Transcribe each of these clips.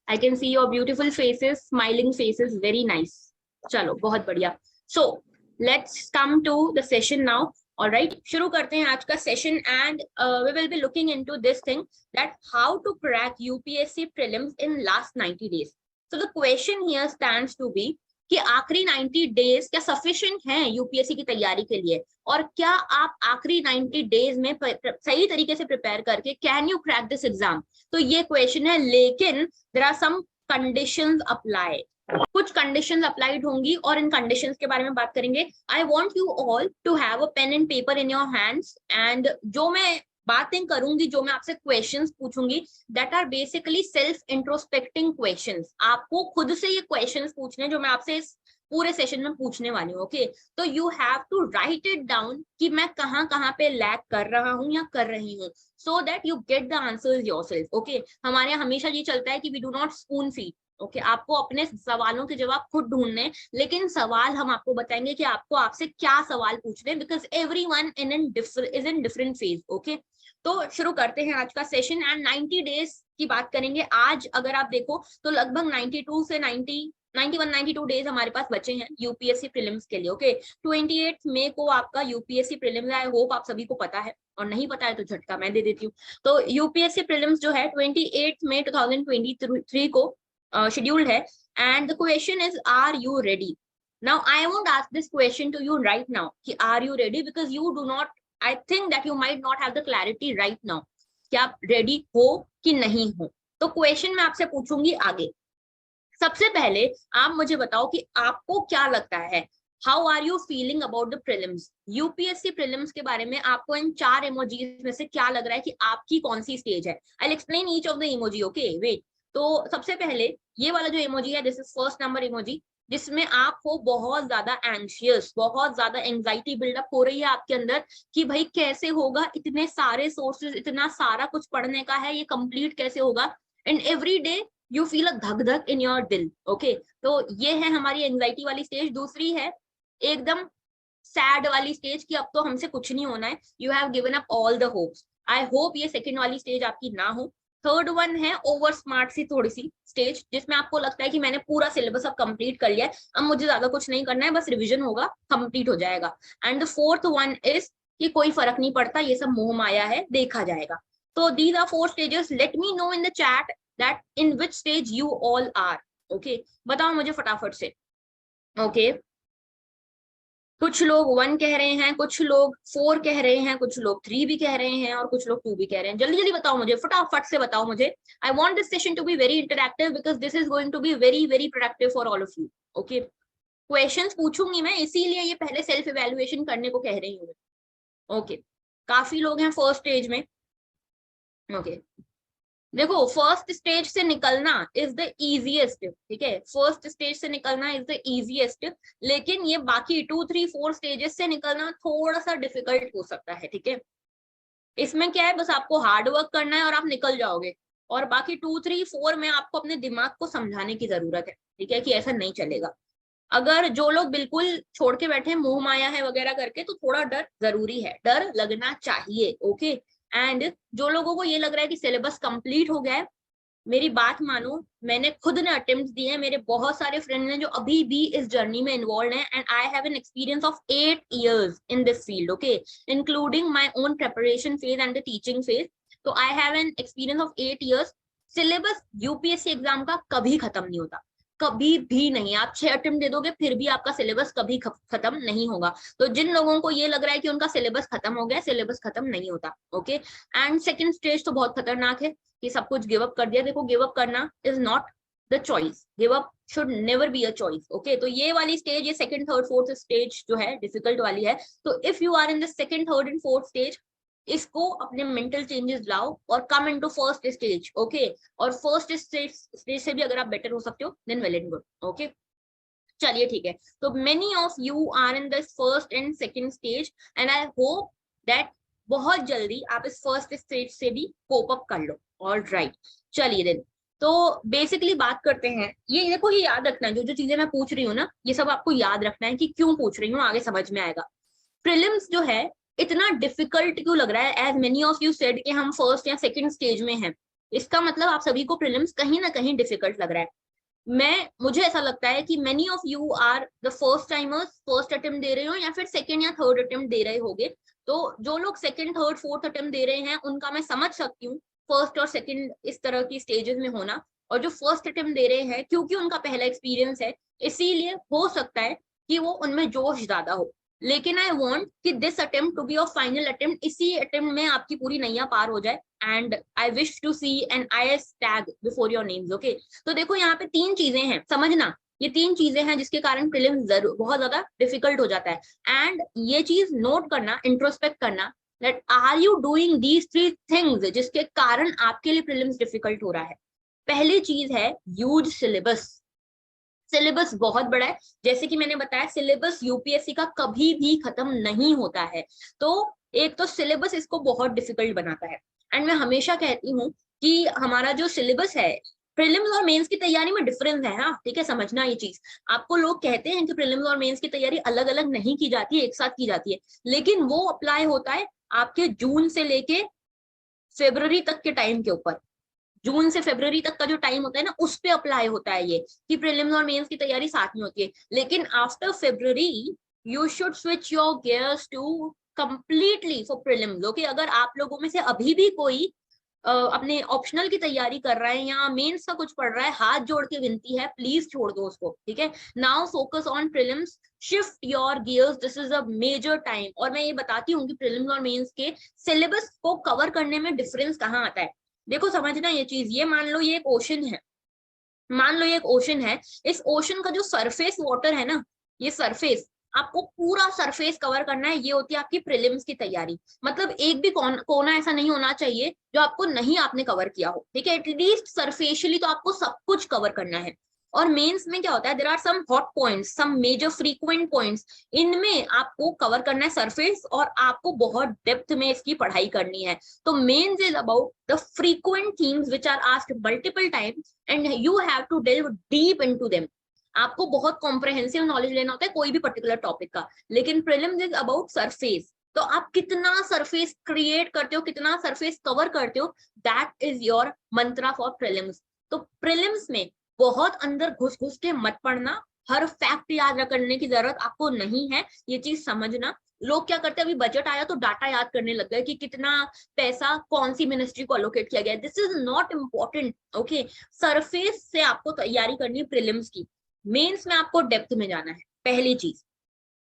I can see your beautiful faces, smiling faces, very nice. चलो बहुत बढ़िया। So let's come to the session now. Alright, शुरू करते हैं आज का session and we will be looking into this thing that how to crack UPSC prelims in last 90 days। So the question here stands to be कि आखिरी 90 days क्या sufficient हैं UPSC की तैयारी के लिए, और क्या आप आखिरी 90 डेज में सही तरीके से प्रिपेयर करके can you crack this exam. तो ये क्वेश्चन है, लेकिन there are some conditions apply. कुछ कंडीशंस अप्लाइड होंगी और इन कंडीशंस के बारे में बात करेंगे। I want you all to have a pen and paper in your hands and जो मैं बातें करूंगी, जो मैं आपसे क्वेश्चंस पूछूंगी, that are basically self introspecting questions. आपको खुद से ये क्वेश्चंस पूछने जो मैं आपसे इस पूरे सेशन में पूछने वाली हूँ। ओके, तो you have to write it down कि मैं कहाँ कहाँ पे लैग कर रहा हूँ या कर रही हूँ, so that you get the answers yourself. Okay, हमारे यहाँ हमेशा ये चलता है कि we do not spoon feed. Okay, आपको अपने सवालों के जवाब खुद ढूंढने, लेकिन सवाल हम आपको बताएंगे कि आपको आपसे क्या सवाल पूछने, because everyone is in different phase. Okay, तो शुरू करते हैं आज का सेशन एंड 90 डेज की बात करेंगे। आज अगर आप देखो तो लगभग 92 से 91-92 डेज हमारे पास बचे हैं यूपीएससी प्रीलिम्स के लिए। ओके, 28 मई को आपका यूपीएससी प्रीलिम्स है। आई होप आप सभी को पता है, और नहीं पता है तो झटका मैं दे देती हूँ। तो यूपीएससी प्रीलिम्स जो है 28 मई 2023 को शेड्यूल्ड है and the question is are you ready. Now I won't ask this question to you right now कि are you ready, because you do not, I think that you might not have the clarity right now कि आप ready हो कि नहीं हो। तो question मैं आपसे पूछूंगी आगे। सबसे पहले आप मुझे बताओ कि आपको क्या लगता है, how are you feeling about the prelims. UPSC prelims के बारे में आपको इन 4 इमोजीज में से क्या लग रहा है कि आपकी कौन सी स्टेज है। I will explain each of the emoji. Okay wait, तो सबसे पहले ये वाला जो इमोजी है, this is first number emoji, जिसमें आप हो बहुत ज्यादा एंशियस, बहुत ज्यादा एंजाइटी बिल्डअप हो रही है आपके अंदर कि भाई कैसे होगा, इतने सारे सोर्सेज, इतना सारा कुछ पढ़ने का है, ये कंप्लीट कैसे होगा, and every day you feel अ धक धक इन योर दिल। ओके, तो ये है हमारी एंजाइटी वाली स्टेज। दूसरी है एकदम सैड वाली स्टेज कि अब तो हमसे कुछ नहीं होना है, you have given up all the hopes. I hope ये सेकंड वाली स्टेज आपकी ना हो। थर्ड वन है ओवर स्मार्ट सी थोड़ी सी स्टेज, जिसमें आपको लगता है कि मैंने पूरा सिलेबस अब कंप्लीट कर लिया है, अब मुझे ज्यादा कुछ नहीं करना है, बस रिवीजन होगा, कंप्लीट हो जाएगा। And the fourth one is कि कोई फर्क नहीं पड़ता, ये सब मोह माया है, देखा जाएगा। तो these are 4 stages. Let me know in the chat that in which stage you all are. Okay, बताओ मुझे फटाफट से। ओके, कुछ लोग 1 कह रहे हैं, कुछ लोग 4 कह रहे हैं, कुछ लोग 3 भी कह रहे हैं, और कुछ लोग 2 भी कह रहे हैं। जल्दी जल्दी बताओ मुझे, फटाफट से बताओ मुझे। I want this session to be very interactive because this is going to be very very productive for all of you. Okay, questions पूछूंगी मैं, इसीलिए ये पहले सेल्फ इवैल्यूएशन करने को कह रही हूँ। ओके, काफी लोग हैं फर्स्ट स्टेज में। ओके, देखो फर्स्ट स्टेज से निकलना इज द इजीएस्ट। ठीक है, फर्स्ट स्टेज से निकलना इज द इजीएस्ट, लेकिन ये बाकी 2, 3, 4 स्टेजेस से निकलना थोड़ा सा डिफिकल्ट हो सकता है। ठीक है, इसमें क्या है, बस आपको हार्ड वर्क करना है और आप निकल जाओगे, और बाकी 2, 3, 4 में आपको अपने दिमाग को समझाने की जरूरत है। ठीक है, कि ऐसा नहीं चलेगा। अगर जो लोग बिल्कुल छोड़ के बैठे मोह माया है वगैरह करके, तो थोड़ा डर जरूरी है, डर लगना चाहिए। ओके, एंड जो लोगों को ये लग रहा है कि सिलेबस कंप्लीट हो गया है, मेरी बात मानो, मैंने खुद ने अटेम्प्ट दिए हैं, मेरे बहुत सारे फ्रेंड्स हैं जो अभी भी इस जर्नी में इन्वॉल्व हैं, and I have an experience of 8 years in this field. Okay, including my own preparation phase and the teaching phase. तो I have an experience of 8 years। Syllabus UPSC exam का कभी खत्म नहीं होता, कभी भी नहीं। आप 6 अटेम्प्ट दे दोगे फिर भी आपका सिलेबस कभी खत्म नहीं होगा। तो जिन लोगों को ये लग रहा है कि उनका सिलेबस खत्म हो गया, सिलेबस खत्म नहीं होता। ओके, एंड सेकंड स्टेज तो बहुत खतरनाक है कि सब कुछ गिव अप कर दिया। देखो, गिव अप करना is not the choice, give up should never be a choice. Okay, तो ये वाली स्टेज, ये सेकंड, थर्ड, फोर्थ स्टेज जो है डिफिकल्ट वाली है। तो if you are in the second, third and fourth stage, इसको अपने मेंटल चेंजेस लाओ और come into first stage. Okay, और फर्स्ट स्टेज से भी अगर आप बेटर हो सकते हो, then well and good. Okay, चलिए ठीक है। तो many of you are in this first and second stage, and I hope that बहुत जल्दी आप इस फर्स्ट स्टेज से भी कोप अप कर लो। ऑलराइट, चलिए देन, तो बेसिकली बात करते हैं। ये देखो, ये याद रखना है, जो जो चीजें मैं पूछ रही हूँ ना, ये सब आपको याद रखना है कि क्यों पूछ रही हूँ, आगे समझ में आएगा। प्रीलिम्स जो है इतना डिफिकल्ट क्यों लग रहा है, as many of you said कि हम फर्स्ट या सेकंड स्टेज में हैं। इसका मतलब आप सभी को प्रीलिम्स कहीं ना कहीं डिफिकल्ट लग रहा है। मुझे ऐसा लगता है कि many of you are the first timers, first attempt दे रहे हो या फिर सेकंड या थर्ड अटेम्प्ट दे रहे होगे। तो जो लोग सेकंड, थर्ड, फोर्थ अटेम्प्ट दे रहे हैं उनका मैं समझ सकती हूँ फर्स्ट और सेकंड इस तरह की स्टेजेस में होना। और जो फर्स्ट अटेम्प्ट दे रहे हैं क्योंकि उनका पहला एक्सपीरियंस है, इसीलिए हो सकता है कि वो उनमें जोश ज्यादा हो। लेकिन आई वॉन्ट कि this attempt to be your final attempt, इसी अटेम्प्ट में आपकी पूरी नैया पार हो जाए। And I wish to see an IAS tag before your names. Okay, तो देखो यहाँ पे तीन चीजें हैं, समझना। ये तीन चीजें हैं जिसके कारण प्रीलिम्स जरूर बहुत ज्यादा डिफिकल्ट हो जाता है। एंड ये चीज नोट करना, इंट्रोस्पेक्ट करना, that are you doing these three things जिसके कारण आपके लिए प्रीलिम्स डिफिकल्ट हो रहा है। पहली चीज है ह्यूज सिलेबस। सिलेबस बहुत बड़ा है, जैसे कि मैंने बताया सिलेबस यूपीएससी का कभी भी खत्म नहीं होता है। तो एक तो सिलेबस इसको बहुत डिफिकल्ट बनाता है। एंड मैं हमेशा कहती हूँ कि हमारा जो सिलेबस है, प्रीलिम्स और मेंस की तैयारी में डिफरेंस है। हाँ ठीक है, समझना ये चीज। आपको लोग कहते हैं कि प्रीलिम्स और मेंस की तैयारी अलग अलग नहीं की जाती है, एक साथ की जाती है, लेकिन वो अप्लाई होता है आपके जून से लेके फरवरी तक के टाइम के ऊपर। जून से फरवरी तक का जो टाइम होता है ना, उस पे अप्लाई होता है ये, कि प्रीलिम्स और मेंस की तैयारी साथ में होती है। लेकिन after February you should switch your gears to completely for prelims. Okay, अगर आप लोगों में से अभी भी कोई अपने ऑप्शनल की तैयारी कर रहा है या मेंस का कुछ पढ़ रहा है, हाथ जोड़ के विनती है, प्लीज छोड़ दो उसको। ठीक है, now focus on prelims, shift your gears, this is a major time. और मैं ये बताती हूँ कि प्रीलिम्स और मेंस के सिलेबस को कवर करने में डिफरेंस कहाँ आता है। देखो समझना ये चीज, ये मान लो ये एक ओशन है, मान लो ये एक ओशन है, इस ओशन का जो सरफेस वाटर है ना, ये सरफेस, आपको पूरा सरफेस कवर करना है, ये होती है आपकी प्रीलिम्स की तैयारी। मतलब एक भी कोना ऐसा नहीं होना चाहिए जो आपको नहीं आपने कवर किया हो। ठीक है, एटलीस्ट सरफेशियली तो आपको सब कुछ कवर करना है। और मेंस में क्या होता है, there are some hot points, some major frequent points, इनमें आपको कवर करना है सरफेस, और आपको बहुत डेप्थ में इसकी पढ़ाई करनी है। तो mains is about the frequent themes which are asked multiple times and you have to delve deep into them. आपको बहुत कॉम्प्रहेंसिव नॉलेज लेना होता है कोई भी पर्टिकुलर टॉपिक का। लेकिन प्रीलिम्स इज अबाउट सरफेस, तो आप कितना सरफेस क्रिएट करते हो, कितना सरफेस कवर करते हो, that is your Mantra for prelims. तो प्रीलिम्स में बहुत अंदर घुस घुस के मत पढ़ना, हर फैक्ट याद करने की जरूरत आपको नहीं है, ये चीज समझना। लोग क्या करते हैं, अभी बजट आया तो डाटा याद करने लग गए कि कितना पैसा कौन सी मिनिस्ट्री को अलोकेट किया गया है। This is not important. Okay, surface से आपको तैयारी करनी है प्रीलिम्स की, मेंस में आपको डेप्थ में जाना है, पहली चीज।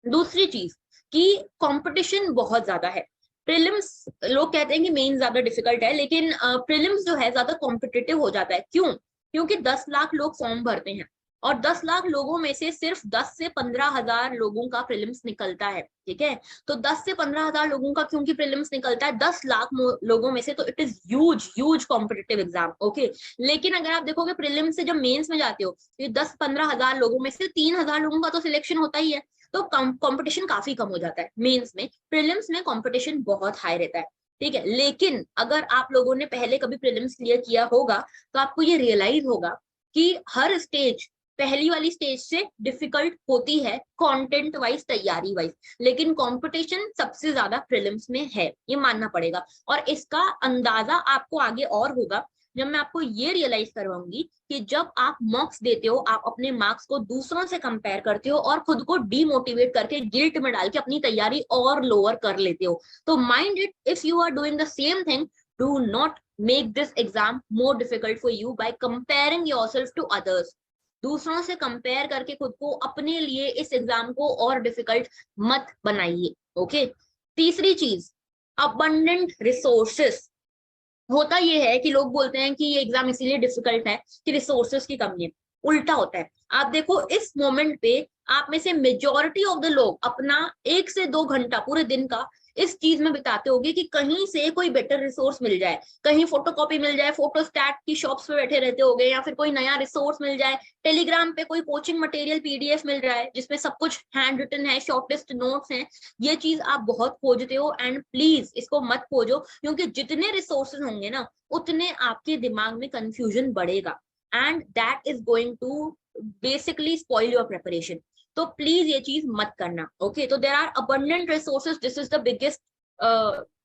दूसरी चीज कि कंपटीशन बहुत ज्यादा है। प्रीलिम्स, लोग कहते हैं कि मेंस ज्यादा डिफिकल्ट है, लेकिन प्रीलिम्स जो है ज्यादा कॉम्पिटिटिव हो जाता है। क्यों? क्योंकि 10 लाख लोग फॉर्म भरते हैं, और 10 लाख लोगों में से सिर्फ 10 से 15 हजार लोगों का प्रीलिम्स निकलता है। ठीक है, तो 10 से 15 हजार लोगों का क्योंकि प्रीलिम्स निकलता है 10 लाख लोगों में से, तो it is huge huge competitive exam. Okay, लेकिन अगर आप देखोगे प्रीलिम्स से जब मेंस में जाते हो, तो 10-15 हजार लोगों में से 3,000 लोगों का तो सिलेक्शन होता ही है, तो कंपटीशन काफी कम हो जाता है मेंस में। प्रीलिम्स में कंपटीशन बहुत हाई रहता है। ठीक है, लेकिन अगर आप लोगों ने पहले कभी प्रीलिम्स क्लियर किया होगा तो आपको ये रियलाइज होगा कि हर स्टेज पहली वाली स्टेज से डिफिकल्ट होती है कंटेंट वाइज, तैयारी वाइज, लेकिन कंपटीशन सबसे ज्यादा प्रीलिम्स में है, ये मानना पड़ेगा। और इसका अंदाजा आपको आगे और होगा जब मैं आपको ये रियलाइज करवाऊंगी कि जब आप मॉक्स देते हो, आप अपने मार्क्स को दूसरों से कंपेयर करते हो और खुद को डीमोटिवेट करके गिल्ट में डाल के अपनी तैयारी और लोअर कर लेते हो। तो mind it, if you are doing the same thing, do not make this exam more difficult for you by comparing yourself to others। दूसरों से कंपेयर करके खुद को अपने लिए इस एग्जाम को और डिफिकल्ट मत बनाइए। ओके, तीसरी चीज, abundant resources। होता ये है कि लोग बोलते हैं कि ये एग्जाम इसीलिए डिफिकल्ट है कि रिसोर्सेज की कमी है। उल्टा होता है। आप देखो इस मोमेंट पे आप में से मेजॉरिटी ऑफ द लोग अपना 1 से 2 घंटा पूरे दिन का इस चीज में बिताते होंगे कि कहीं से कोई बेटर रिसोर्स मिल जाए, कहीं फोटोकॉपी मिल जाए, फोटोस्टैट की शॉप्स पे बैठे रहते होंगे, या फिर कोई नया रिसोर्स मिल जाए, टेलीग्राम पे कोई कोचिंग मटेरियल PDF मिल रहा है जिसमें सब कुछ हैंड रिटन है, शॉर्टेस्ट नोट्स हैं। ये चीज आप बहुत खोजते हो, एंड प्लीज इसको मत खोजो, क्योंकि जितने रिसोर्सेज होंगे ना उतने आपके दिमाग में कंफ्यूजन बढ़ेगा, and that is going to basically spoil your preparation. तो प्लीज ये चीज मत करना। ओके, तो there are abundant resources, this is the biggest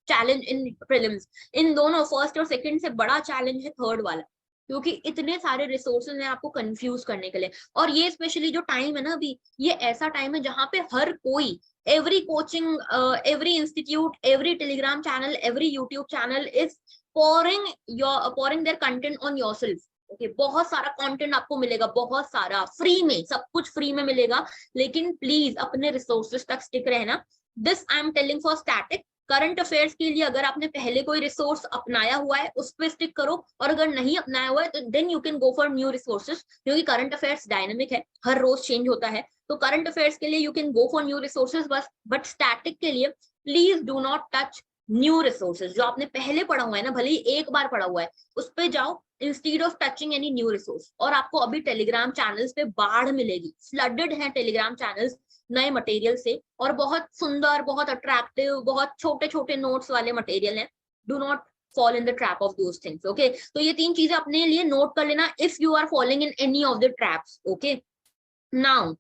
challenge in prelims. इन दोनों फर्स्ट और सेकंड से बड़ा चैलेंज है थर्ड वाला, क्योंकि इतने सारे रिसोर्सेज हैं आपको कंफ्यूज करने के लिए। और ये स्पेशली जो टाइम है ना अभी, ये ऐसा टाइम है जहां पे हर कोई, every coaching, every institute, every Telegram channel, every YouTube channel is pouring their content on yourself. Okay, बहुत सारा कंटेंट आपको मिलेगा, बहुत सारा फ्री में, सब कुछ फ्री में मिलेगा, लेकिन प्लीज अपने रिसोर्सेज तक स्टिक रहना। This I am telling for static. Current affairs के लिए अगर आपने पहले कोई रिसोर्स अपनाया हुआ है उस पर स्टिक करो, और अगर नहीं अपनाया हुआ है तो then you can go for new resources, क्योंकि करंट अफेयर्स डायनेमिक है, हर रोज चेंज होता है। तो करंट अफेयर्स के लिए you can go for new resources बस, बट स्टैटिक के लिए please do not touch new resources. जो आपने पहले पढ़ा हुआ है ना, भले ही एक बार पढ़ा हुआ है, उस पे जाओ instead of touching any new resource. और आपको अभी टेलीग्राम चैनल्स पे बाढ़ मिलेगी, फ्लडेड है टेलीग्राम चैनल्स नए मटेरियल से, और बहुत सुंदर, बहुत अट्रैक्टिव, बहुत छोटे छोटे नोट्स वाले मटेरियल हैं। Do not fall in the trap of those things. Okay, तो ये 3 चीजें अपने लिए नोट कर लेना if you are following in any of the traps. Okay, now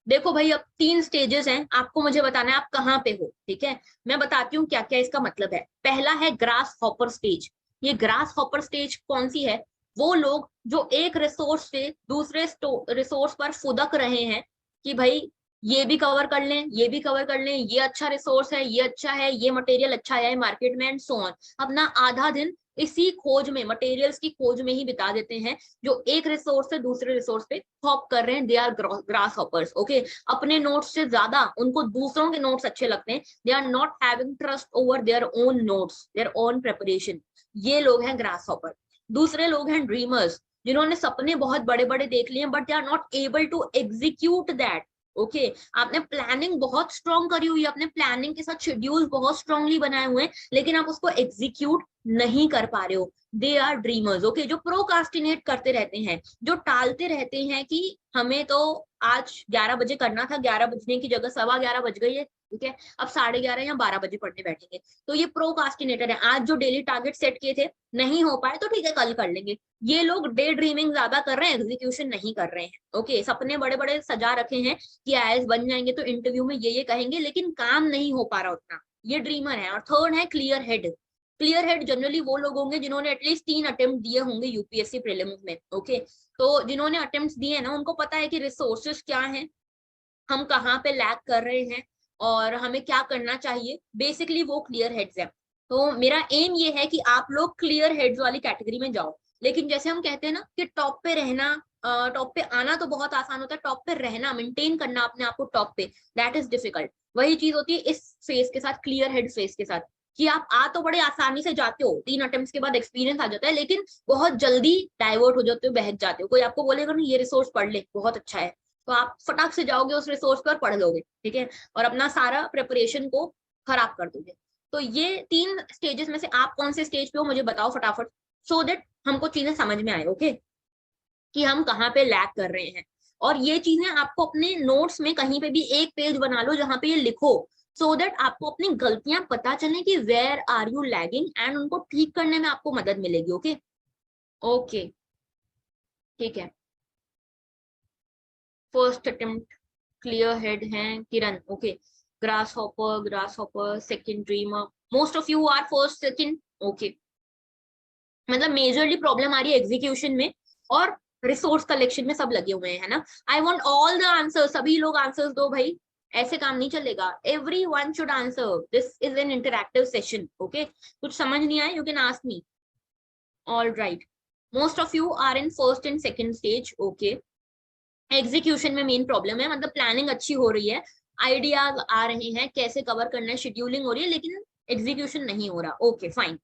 देखो भाई, अब 3 स्टेजेस हैं, आपको मुझे बताना है आप कहाँ पे हो। ठीक है, मैं बताती हूँ क्या क्या इसका मतलब है। पहला है ग्रास हॉपर स्टेज। ये ग्रास हॉपर स्टेज कौन सी है? वो लोग जो एक रिसोर्स से दूसरे रिसोर्स पर फुदक रहे हैं कि भाई ये भी कवर कर लें, ये भी कवर कर लें, ये अच्छा रिसोर्स है, ये अच्छा है, ये मटेरियल अच्छा है मार्केट में, एंड सो ऑन। अपना आधा दिन इसी खोज में, मटेरियल्स की खोज में ही बिता देते हैं। जो एक रिसोर्स से दूसरे रिसोर्स पे हॉप कर रहे हैं, they are grasshoppers. Okay, अपने नोट्स से ज्यादा उनको दूसरों के नोट्स अच्छे लगते हैं। They are not having trust over their own notes, their own preparation. ये लोग हैं ग्रास हॉपर। दूसरे लोग हैं ड्रीमर्स, जिन्होंने सपने बहुत बड़े बड़े देख लिए, but they are not able to execute that. Okay, आपने प्लानिंग बहुत स्ट्रॉन्ग करी हुई है, अपने प्लानिंग के साथ शेड्यूल बहुत स्ट्रांगली बनाए हुए हैं, लेकिन आप उसको एग्जीक्यूट नहीं कर पा रहे हो। They are dreamers. ओके, जो प्रोकास्टिनेट करते रहते हैं, जो टालते रहते हैं कि हमें तो आज 11 बजे करना था, 11 बजने की जगह 11:15 बज गई है, ठीक है, अब 11:30 या 12 बजे पढ़ने बैठेंगे। तो ये प्रोकास्टिनेटर है। आज जो डेली टारगेट सेट किए थे नहीं हो पाए तो ठीक है, कल कर लेंगे। ये लोग डे ड्रीमिंग ज्यादा कर रहे हैं, एग्जीक्यूशन नहीं कर रहे हैं। ओके, सपने बड़े बड़े सजा रखे हैं कि आईएएस बन जाएंगे तो इंटरव्यू में ये कहेंगे, लेकिन काम नहीं हो पा रहा उतना। ये ड्रीमर है। और थर्ड है clear head. Clear head generally वो लोग होंगे जिन्होंने एटलीस्ट 3 अटेम्प्ट दिए होंगे यूपीएससी प्रीलिम्स में। ओके, तो जिन्होंने अटेम्प्ट दिए हैं ना, उनको पता है कि रिसोर्सेज क्या हैं, हम कहाँ पे लैग कर रहे हैं, और हमें क्या करना चाहिए। बेसिकली वो क्लियर हेड्स हैं। तो मेरा एम ये है कि आप लोग क्लियर हेड्स वाली कैटेगरी में जाओ। लेकिन जैसे हम कहते हैं ना कि टॉप पे रहना, टॉप पे आना तो बहुत आसान होता है, टॉप पे रहना, मेंटेन करना अपने आप को टॉप पे, दैट इज डिफिकल्ट। वही चीज होती है इस फेस के साथ, क्लियर हेड फेस के साथ, कि आप आ तो बड़े आसानी से जाते हो, 3 अटेम्प्ट्स के बाद एक्सपीरियंस आ जाता है, लेकिन बहुत जल्दी डाइवर्ट हो जाते हो, बहक जाते हो। कोई आपको बोलेगा ना ये रिसोर्स पढ़ ले, बहुत अच्छा है, तो आप फटाक से जाओगे उस रिसोर्स पर, पढ़ लोगे, ठीक है, और अपना सारा प्रिपरेशन को खराब कर दोगे। तो ये 3 स्टेजेस में से आप कौन से स्टेज पे हो मुझे बताओ फटाफट, सो दैट हमको चीजें समझ में आए। ओके, कि हम कहाँ पे लैग कर रहे हैं। और ये चीजें आपको अपने नोट्स में कहीं पे भी एक पेज बना लो जहां पे ये लिखो, सो दैट आपको अपनी गलतियां पता चले कि where are you lagging, and उनको ठीक करने में आपको मदद मिलेगी। ओके, ओके, ठीक है। फर्स्ट अटेम्प्ट क्लियर हेड हैं Kiran. Okay, grass hopper, second dreamer, most of you are first second. Okay, मतलब मेजरली प्रॉब्लम आ रही है एग्जीक्यूशन में और रिसोर्स कलेक्शन में, सब लगे हुए हैं, है ना। I want all the answers, सभी लोग आंसर्स दो भाई, ऐसे काम नहीं चलेगा। Everyone should answer, this is an interactive session. Okay, कुछ समझ नहीं आए, you can ask me. All right, most of you are in first and second stage. Okay, execution में मेन प्रॉब्लम है, मतलब प्लानिंग अच्छी हो रही है, आइडियाज आ रहे हैं कैसे कवर करना है, शेड्यूलिंग हो रही है, लेकिन एग्जीक्यूशन नहीं हो रहा। ओके फाइन,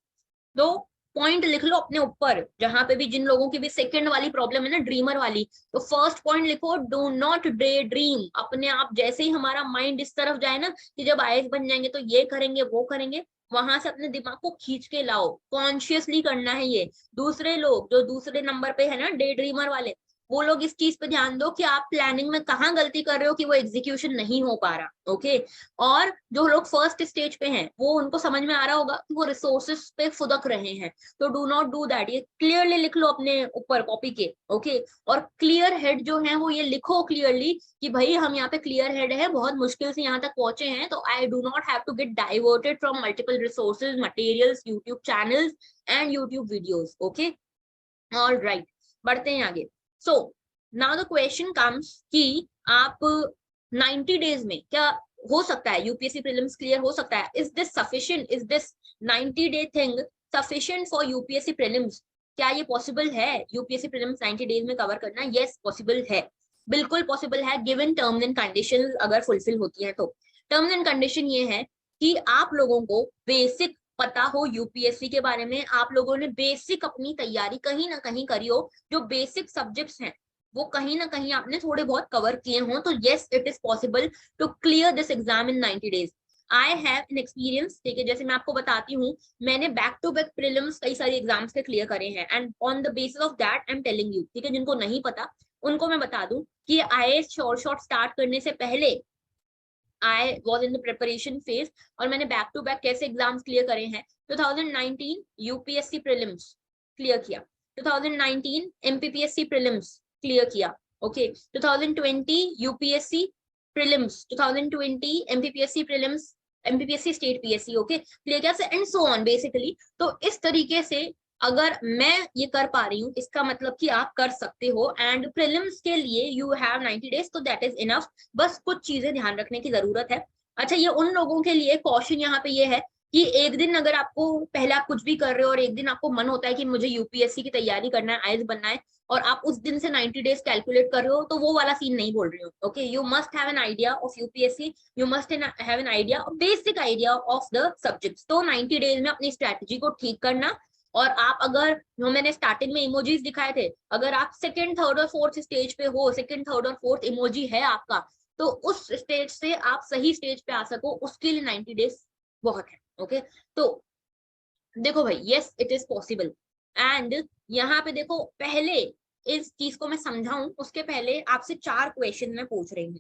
तो पॉइंट लिख लो अपने ऊपर, जहां पे भी, जिन लोगों की भी सेकंड वाली प्रॉब्लम है ना, ड्रीमर वाली, तो फर्स्ट पॉइंट लिखो, डू नॉट डे ड्रीम। अपने आप जैसे ही हमारा माइंड इस तरफ जाए ना कि जब आईएएस बन जाएंगे तो ये करेंगे वो करेंगे, वहां से अपने दिमाग को खींच के लाओ, कॉन्शियसली करना है ये। दूसरे लोग जो दूसरे नंबर पे है ना, डे ड्रीमर वाले, वो लोग इस चीज पे ध्यान दो कि आप प्लानिंग में कहाँ गलती कर रहे हो कि वो एग्जीक्यूशन नहीं हो पा रहा। ओके, और जो लोग फर्स्ट स्टेज पे हैं वो उनको समझ में आ रहा होगा कि वो रिसोर्सेस पे फुदक रहे हैं, तो डू नॉट डू दैट। ये क्लियरली लिख लो अपने ऊपर कॉपी के। ओके, और क्लियर हेड जो है वो ये लिखो क्लियरली कि भाई हम यहाँ पे क्लियर हेड है, बहुत मुश्किल से यहाँ तक पहुंचे हैं, तो I do not have to get diverted from multiple resources, materials, YouTube channels and YouTube videos. Okay, all right, बढ़ते हैं आगे। So now the question comes कि आप 90 डेज में क्या हो सकता है यूपीएससी प्रीलिम्स क्लियर हो सकता है? Is this sufficient? Is this 90 day thing sufficient for UPSC prelims? क्या ये पॉसिबल है यूपीएससी प्रीलिम्स 90 डेज में कवर करना? यस, पॉसिबल है, बिल्कुल पॉसिबल है, गिवन टर्म्स एंड कंडीशन अगर फुलफिल होती है तो। टर्म्स एंड कंडीशन ये है कि आप लोगों को बेसिक पता हो यूपीएससी के बारे में, आप लोगों ने बेसिक अपनी तैयारी कहीं ना कहीं करी हो, जो बेसिक सब्जेक्ट्स हैं वो कहीं ना कहीं आपने थोड़े बहुत कवर किए हों, तो yes it is possible to clear this exam in 90 days. I have an experience, ठीक है, जैसे मैं आपको बताती हूँ, मैंने बैक टू बैक प्रीलिम्स कई सारे एग्जाम्स के क्लियर करे हैं, and on the basis of that I am telling you, ठीक है, जिनको नहीं पता उनको मैं बता दूं कि आईएएस शॉर्ट स्टार्ट करने से पहले I was in the preparation phase, और मैंने बैक टू बैक कैसे एग्जाम्स क्लियर करे हैं। 2019 यूपीएससी प्रीलिम्स क्लियर किया, 2019 एमपीपीएससी प्रीलिम्स क्लियर किया, okay, 2020 UPSC prelims, 2020 MPPSC prelims, MPPSC state PSC, okay, clear किया, एंड सो ऑन बेसिकली। तो इस तरीके से अगर मैं ये कर पा रही हूँ इसका मतलब कि आप कर सकते हो, एंड प्रीलिम्स के लिए यू हैव 90 डेज, तो दैट इज इनफ। बस कुछ चीजें ध्यान रखने की जरूरत है। अच्छा, ये उन लोगों के लिए कॉशन यहाँ पे ये है कि एक दिन अगर आपको पहले आप कुछ भी कर रहे हो और एक दिन आपको मन होता है कि मुझे यूपीएससी की तैयारी करना है, आईएएस बनना है, और आप उस दिन से 90 डेज कैलकुलेट कर रहे हो, तो वो वाला सीन नहीं बोल रही हूँ। Okay, you must have an idea of UPSC, you must have an idea, basic idea of the subjects. तो 90 डेज में अपनी स्ट्रैटेजी को ठीक करना, और आप अगर, जो मैंने स्टार्टिंग में इमोजीज दिखाए थे, अगर आप सेकंड थर्ड और फोर्थ स्टेज पे हो, सेकंड थर्ड और फोर्थ इमोजी है आपका, तो उस स्टेज से आप सही स्टेज पे आ सको, उसके लिए 90 डेज बहुत है। ओके, तो देखो भाई, yes it is possible. And यहाँ पे देखो, पहले इस चीज को मैं समझाऊं उसके पहले आपसे 4 क्वेश्चन मैं पूछ रही हूँ।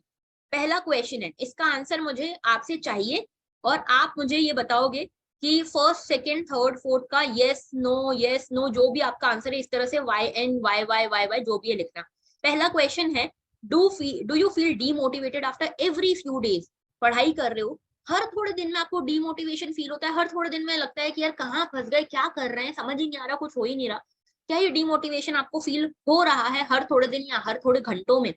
पहला क्वेश्चन है, इसका आंसर मुझे आपसे चाहिए, और आप मुझे ये बताओगे कि फर्स्ट सेकंड थर्ड फोर्थ का यस नो जो भी आपका आंसर है, इस तरह से Y N Y Y Y Y जो भी है लिखना। पहला क्वेश्चन है, do you feel demotivated after every few days? पढ़ाई कर रहे हो, हर थोड़े दिन में आपको डीमोटिवेशन फील होता है, हर थोड़े दिन में लगता है कि यार कहाँ फंस गए, क्या कर रहे हैं, समझ ही नहीं आ रहा, कुछ हो ही नहीं रहा। क्या ये डीमोटिवेशन आपको फील हो रहा है हर थोड़े दिन या हर थोड़े घंटों में?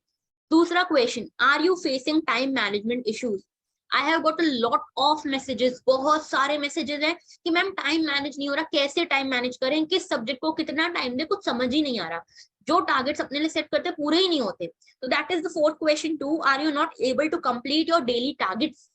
दूसरा question, are you facing time management issues? I have got a lot of messages, बहुत सारे मैसेजेस हैं कि मैम टाइम मैनेज नहीं हो रहा, कैसे टाइम मैनेज करें, किस सब्जेक्ट को कितना टाइम दे, कुछ समझ ही नहीं आ रहा, जो टारगेट्स अपने लिए सेट करते पूरे ही नहीं होते। तो that is the fourth question too, are you not able to complete your daily targets?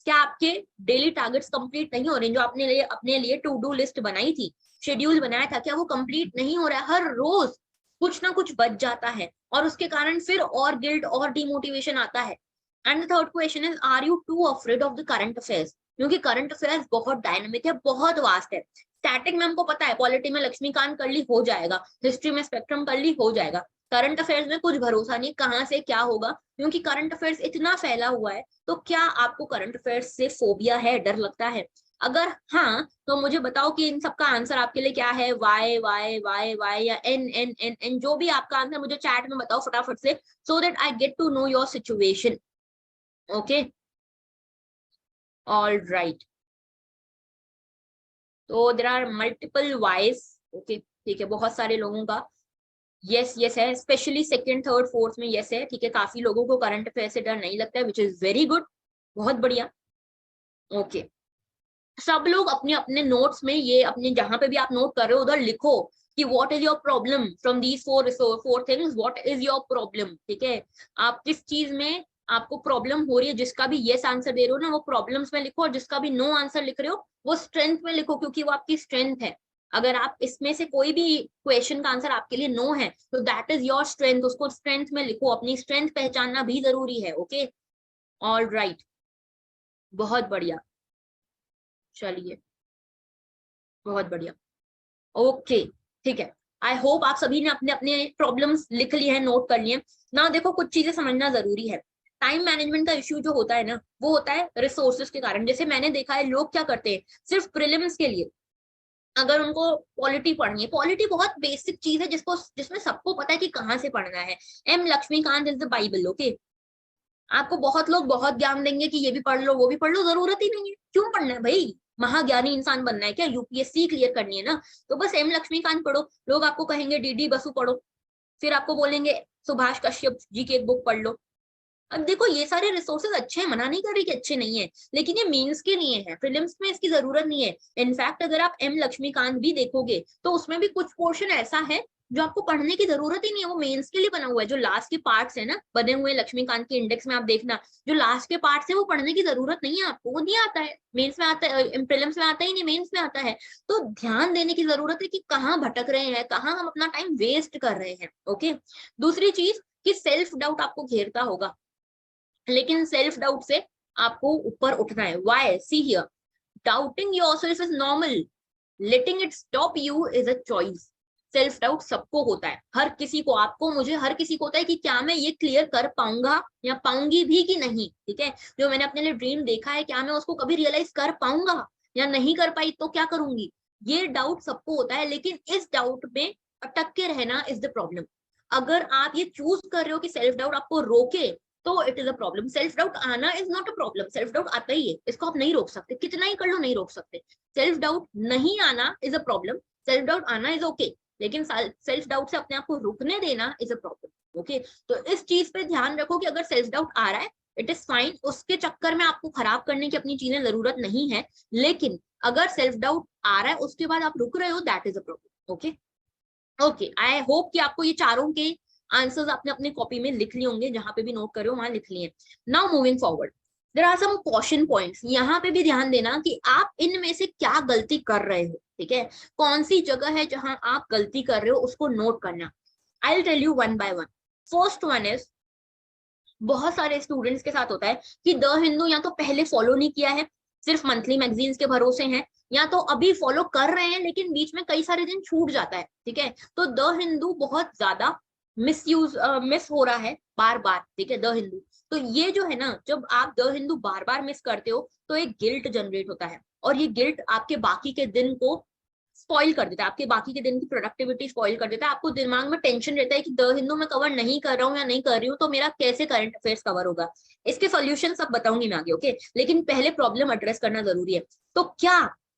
क्या आपके डेली टारगेट्स कंप्लीट नहीं हो रहे, जो आपने अपने लिए टू डू लिस्ट बनाई थी, शेड्यूल बनाया था, क्या वो कंप्लीट नहीं हो रहा है? हर रोज कुछ ना कुछ बच जाता है, और उसके कारण फिर और गिल्ट और डिमोटिवेशन आता है। And the third question is, are you too afraid of the current affairs? क्योंकि करंट अफेयर्स बहुत डायनामिक है, बहुत वास्ट है। स्टैटिक में हमको पता है, पॉलिटी में लक्ष्मीकांत कर ली हो जाएगा, हिस्ट्री में स्पेक्ट्रम कर ली हो जाएगा, करंट अफेयर्स में कुछ भरोसा नहीं कहाँ से क्या होगा, क्योंकि करंट अफेयर्स इतना फैला हुआ है। तो क्या आपको करंट अफेयर्स से फोबिया है, डर लगता है? अगर हाँ, तो मुझे बताओ कि इन सबका आंसर आपके लिए क्या है, वाई वाई वाई वाई या एन एन एन एन, जो भी आपका आंसर मुझे चैट में बताओ फटाफट से, so that I get to know your situation. Okay, all right, तो there are multiple wise. Okay, ठीक है, बहुत सारे लोगों का यस यस है, स्पेशली सेकंड थर्ड फोर्थ में यस है, ठीक है, काफी लोगों को करंट अफेयर से डर नहीं लगता है, विच इज वेरी गुड, बहुत बढ़िया। ओके, सब लोग अपने अपने नोट्स में, ये अपने जहां पे भी आप नोट कर रहे हो उधर लिखो कि what is your problem from these four things, what is your problem, ठीक है, आप किस चीज में आपको प्रॉब्लम हो रही है, जिसका भी यस आंसर दे रहे हो ना वो प्रॉब्लम्स में लिखो, और जिसका भी नो आंसर लिख रहे हो वो स्ट्रेंथ में लिखो, क्योंकि वो आपकी स्ट्रेंथ है। अगर आप इसमें से कोई भी क्वेश्चन का आंसर आपके लिए नो है, तो दैट इज योर स्ट्रेंथ, उसको स्ट्रेंथ में लिखो, अपनी स्ट्रेंथ पहचानना भी जरूरी है। ओके, ऑल राइट, बहुत बढ़िया, चलिए, बहुत बढ़िया, ओके, ठीक है। आई होप आप सभी ने अपने अपने प्रॉब्लम्स लिख लिए हैं, नोट कर लिए। ना देखो, कुछ चीजें समझना जरूरी है। टाइम मैनेजमेंट का इश्यू जो होता है ना, वो होता है रिसोर्सेज के कारण। जैसे मैंने देखा है, लोग क्या करते हैं, सिर्फ प्रीलिम्स के लिए अगर उनको पॉलिटी पढ़नी है, पॉलिटी बहुत बेसिक चीज है जिसको जिसमें सबको पता है कि कहाँ से पढ़ना है। M Laxmikanth is the Bible, okay. आपको बहुत लोग बहुत ज्ञान देंगे कि ये भी पढ़ लो वो भी पढ़ लो, जरूरत ही नहीं है। क्यों पढ़ना है भाई? महाज्ञानी इंसान बनना है क्या? यूपीएससी क्लियर करनी है ना, तो बस एम लक्ष्मीकांत पढ़ो। लोग आपको कहेंगे डीडी बसु पढ़ो, फिर आपको बोलेंगे सुभाष कश्यप जी की एक बुक पढ़ लो। अब देखो, ये सारे रिसोर्सेज अच्छे हैं, मना नहीं कर रही कि अच्छे नहीं है, लेकिन ये मेंस के लिए है, प्रीलिम्स में इसकी जरूरत नहीं है। इनफैक्ट अगर आप एम लक्ष्मीकांत भी देखोगे तो उसमें भी कुछ पोर्शन ऐसा है जो आपको पढ़ने की जरूरत ही नहीं है, वो मेंस के लिए बना हुआ है। जो लास्ट के पार्ट्स है ना बने हुए लक्ष्मीकांत के इंडेक्स में, आप देखना जो लास्ट के पार्ट्स है वो पढ़ने की जरूरत नहीं है आपको, वो नहीं आता है मेंस में, आता है प्रीलिम्स में आता ही नहीं, मेंस में आता है। तो ध्यान देने की जरूरत है कि कहाँ भटक रहे हैं, कहाँ हम अपना टाइम वेस्ट कर रहे हैं, ओके। दूसरी चीज कि सेल्फ डाउट आपको घेरता होगा, लेकिन सेल्फ डाउट से आपको ऊपर उठना है। Why? See here, doubting yourself is normal, letting it stop you is a choice. Self doubt सबको होता है, हर किसी को, आपको, मुझे, हर किसी को होता है कि क्या मैं ये क्लियर कर पाऊंगा या पाऊंगी भी कि नहीं, ठीक है। जो मैंने अपने लिए ड्रीम देखा है, क्या मैं उसको कभी रियलाइज कर पाऊंगा, या नहीं कर पाई तो क्या करूंगी, ये डाउट सबको होता है। लेकिन इस डाउट में अटक के रहना इज द प्रॉब्लम। अगर आप ये चूज कर रहे हो कि सेल्फ डाउट आपको रोके, तो it is a problem. Self doubt आना is not a problem, self doubt आता ही है, इसको आप नहीं रोक सकते, कितना ही कर लो नहीं रोक सकते। सेल्फ डाउट नहीं आना is a problem, self doubt आना इज ओके, लेकिन सेल्फ डाउट से अपने आप को रुकने देना इज अ प्रॉब्लम, ओके। तो इस चीज पे ध्यान रखो कि अगर सेल्फ डाउट आ रहा है, इट इज फाइन, उसके चक्कर में आपको खराब करने की अपनी चीजें जरूरत नहीं है। लेकिन अगर सेल्फ डाउट आ रहा है उसके बाद आप रुक रहे हो, that is a problem, okay. Okay, I hope कि आपको ये चारों के आंसर्स आपने अपनी कॉपी में लिख लिए होंगे, जहां पे भी नोट करे हो वहां लिख लिए। Now moving forward, there are some question points. यहाँ पे भी ध्यान देना कि आप इनमें से क्या गलती कर रहे हो, ठीक है। कौन सी जगह है जहां आप गलती कर रहे हो, उसको नोट करना। I will tell you one by one. First one is, बहुत सारे स्टूडेंट्स के साथ होता है कि द हिंदू या तो पहले फॉलो नहीं किया है, सिर्फ मंथली मैगजीन्स के भरोसे हैं, या तो अभी फॉलो कर रहे हैं लेकिन बीच में कई सारे दिन छूट जाता है, ठीक है। तो द हिंदू बहुत ज्यादा मिस हो रहा है बार बार, ठीक है, द हिंदू। तो ये जो है ना, जब आप the Hindu bar bar miss करते हो तो एक गिल्ट जनरेट होता है, और ये गिल्ट आपके बाकी के दिन को स्पॉइल कर देता है, आपके बाकी के दिन की प्रोडक्टिविटी स्पॉइल कर देता है। आपको दिमाग में टेंशन रहता है कि द हिंदू में कवर नहीं कर रहा हूँ या नहीं कर रही हूँ, तो मेरा कैसे करंट अफेयर्स कवर होगा। इसके सॉल्यूशन सब बताऊंगी मैं आगे, ओके। लेकिन पहले प्रॉब्लम एड्रेस करना जरूरी है। तो क्या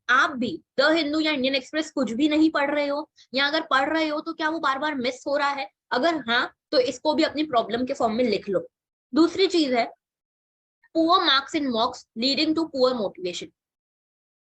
आप भी द हिंदू या इंडियन एक्सप्रेस कुछ भी नहीं पढ़ रहे हो, या अगर पढ़ रहे हो तो क्या वो बार बार मिस हो रहा है? अगर हाँ, तो इसको भी अपनी प्रॉब्लम के फॉर्म में लिख लो। दूसरी चीज है, poor marks in mocks leading to poor motivation.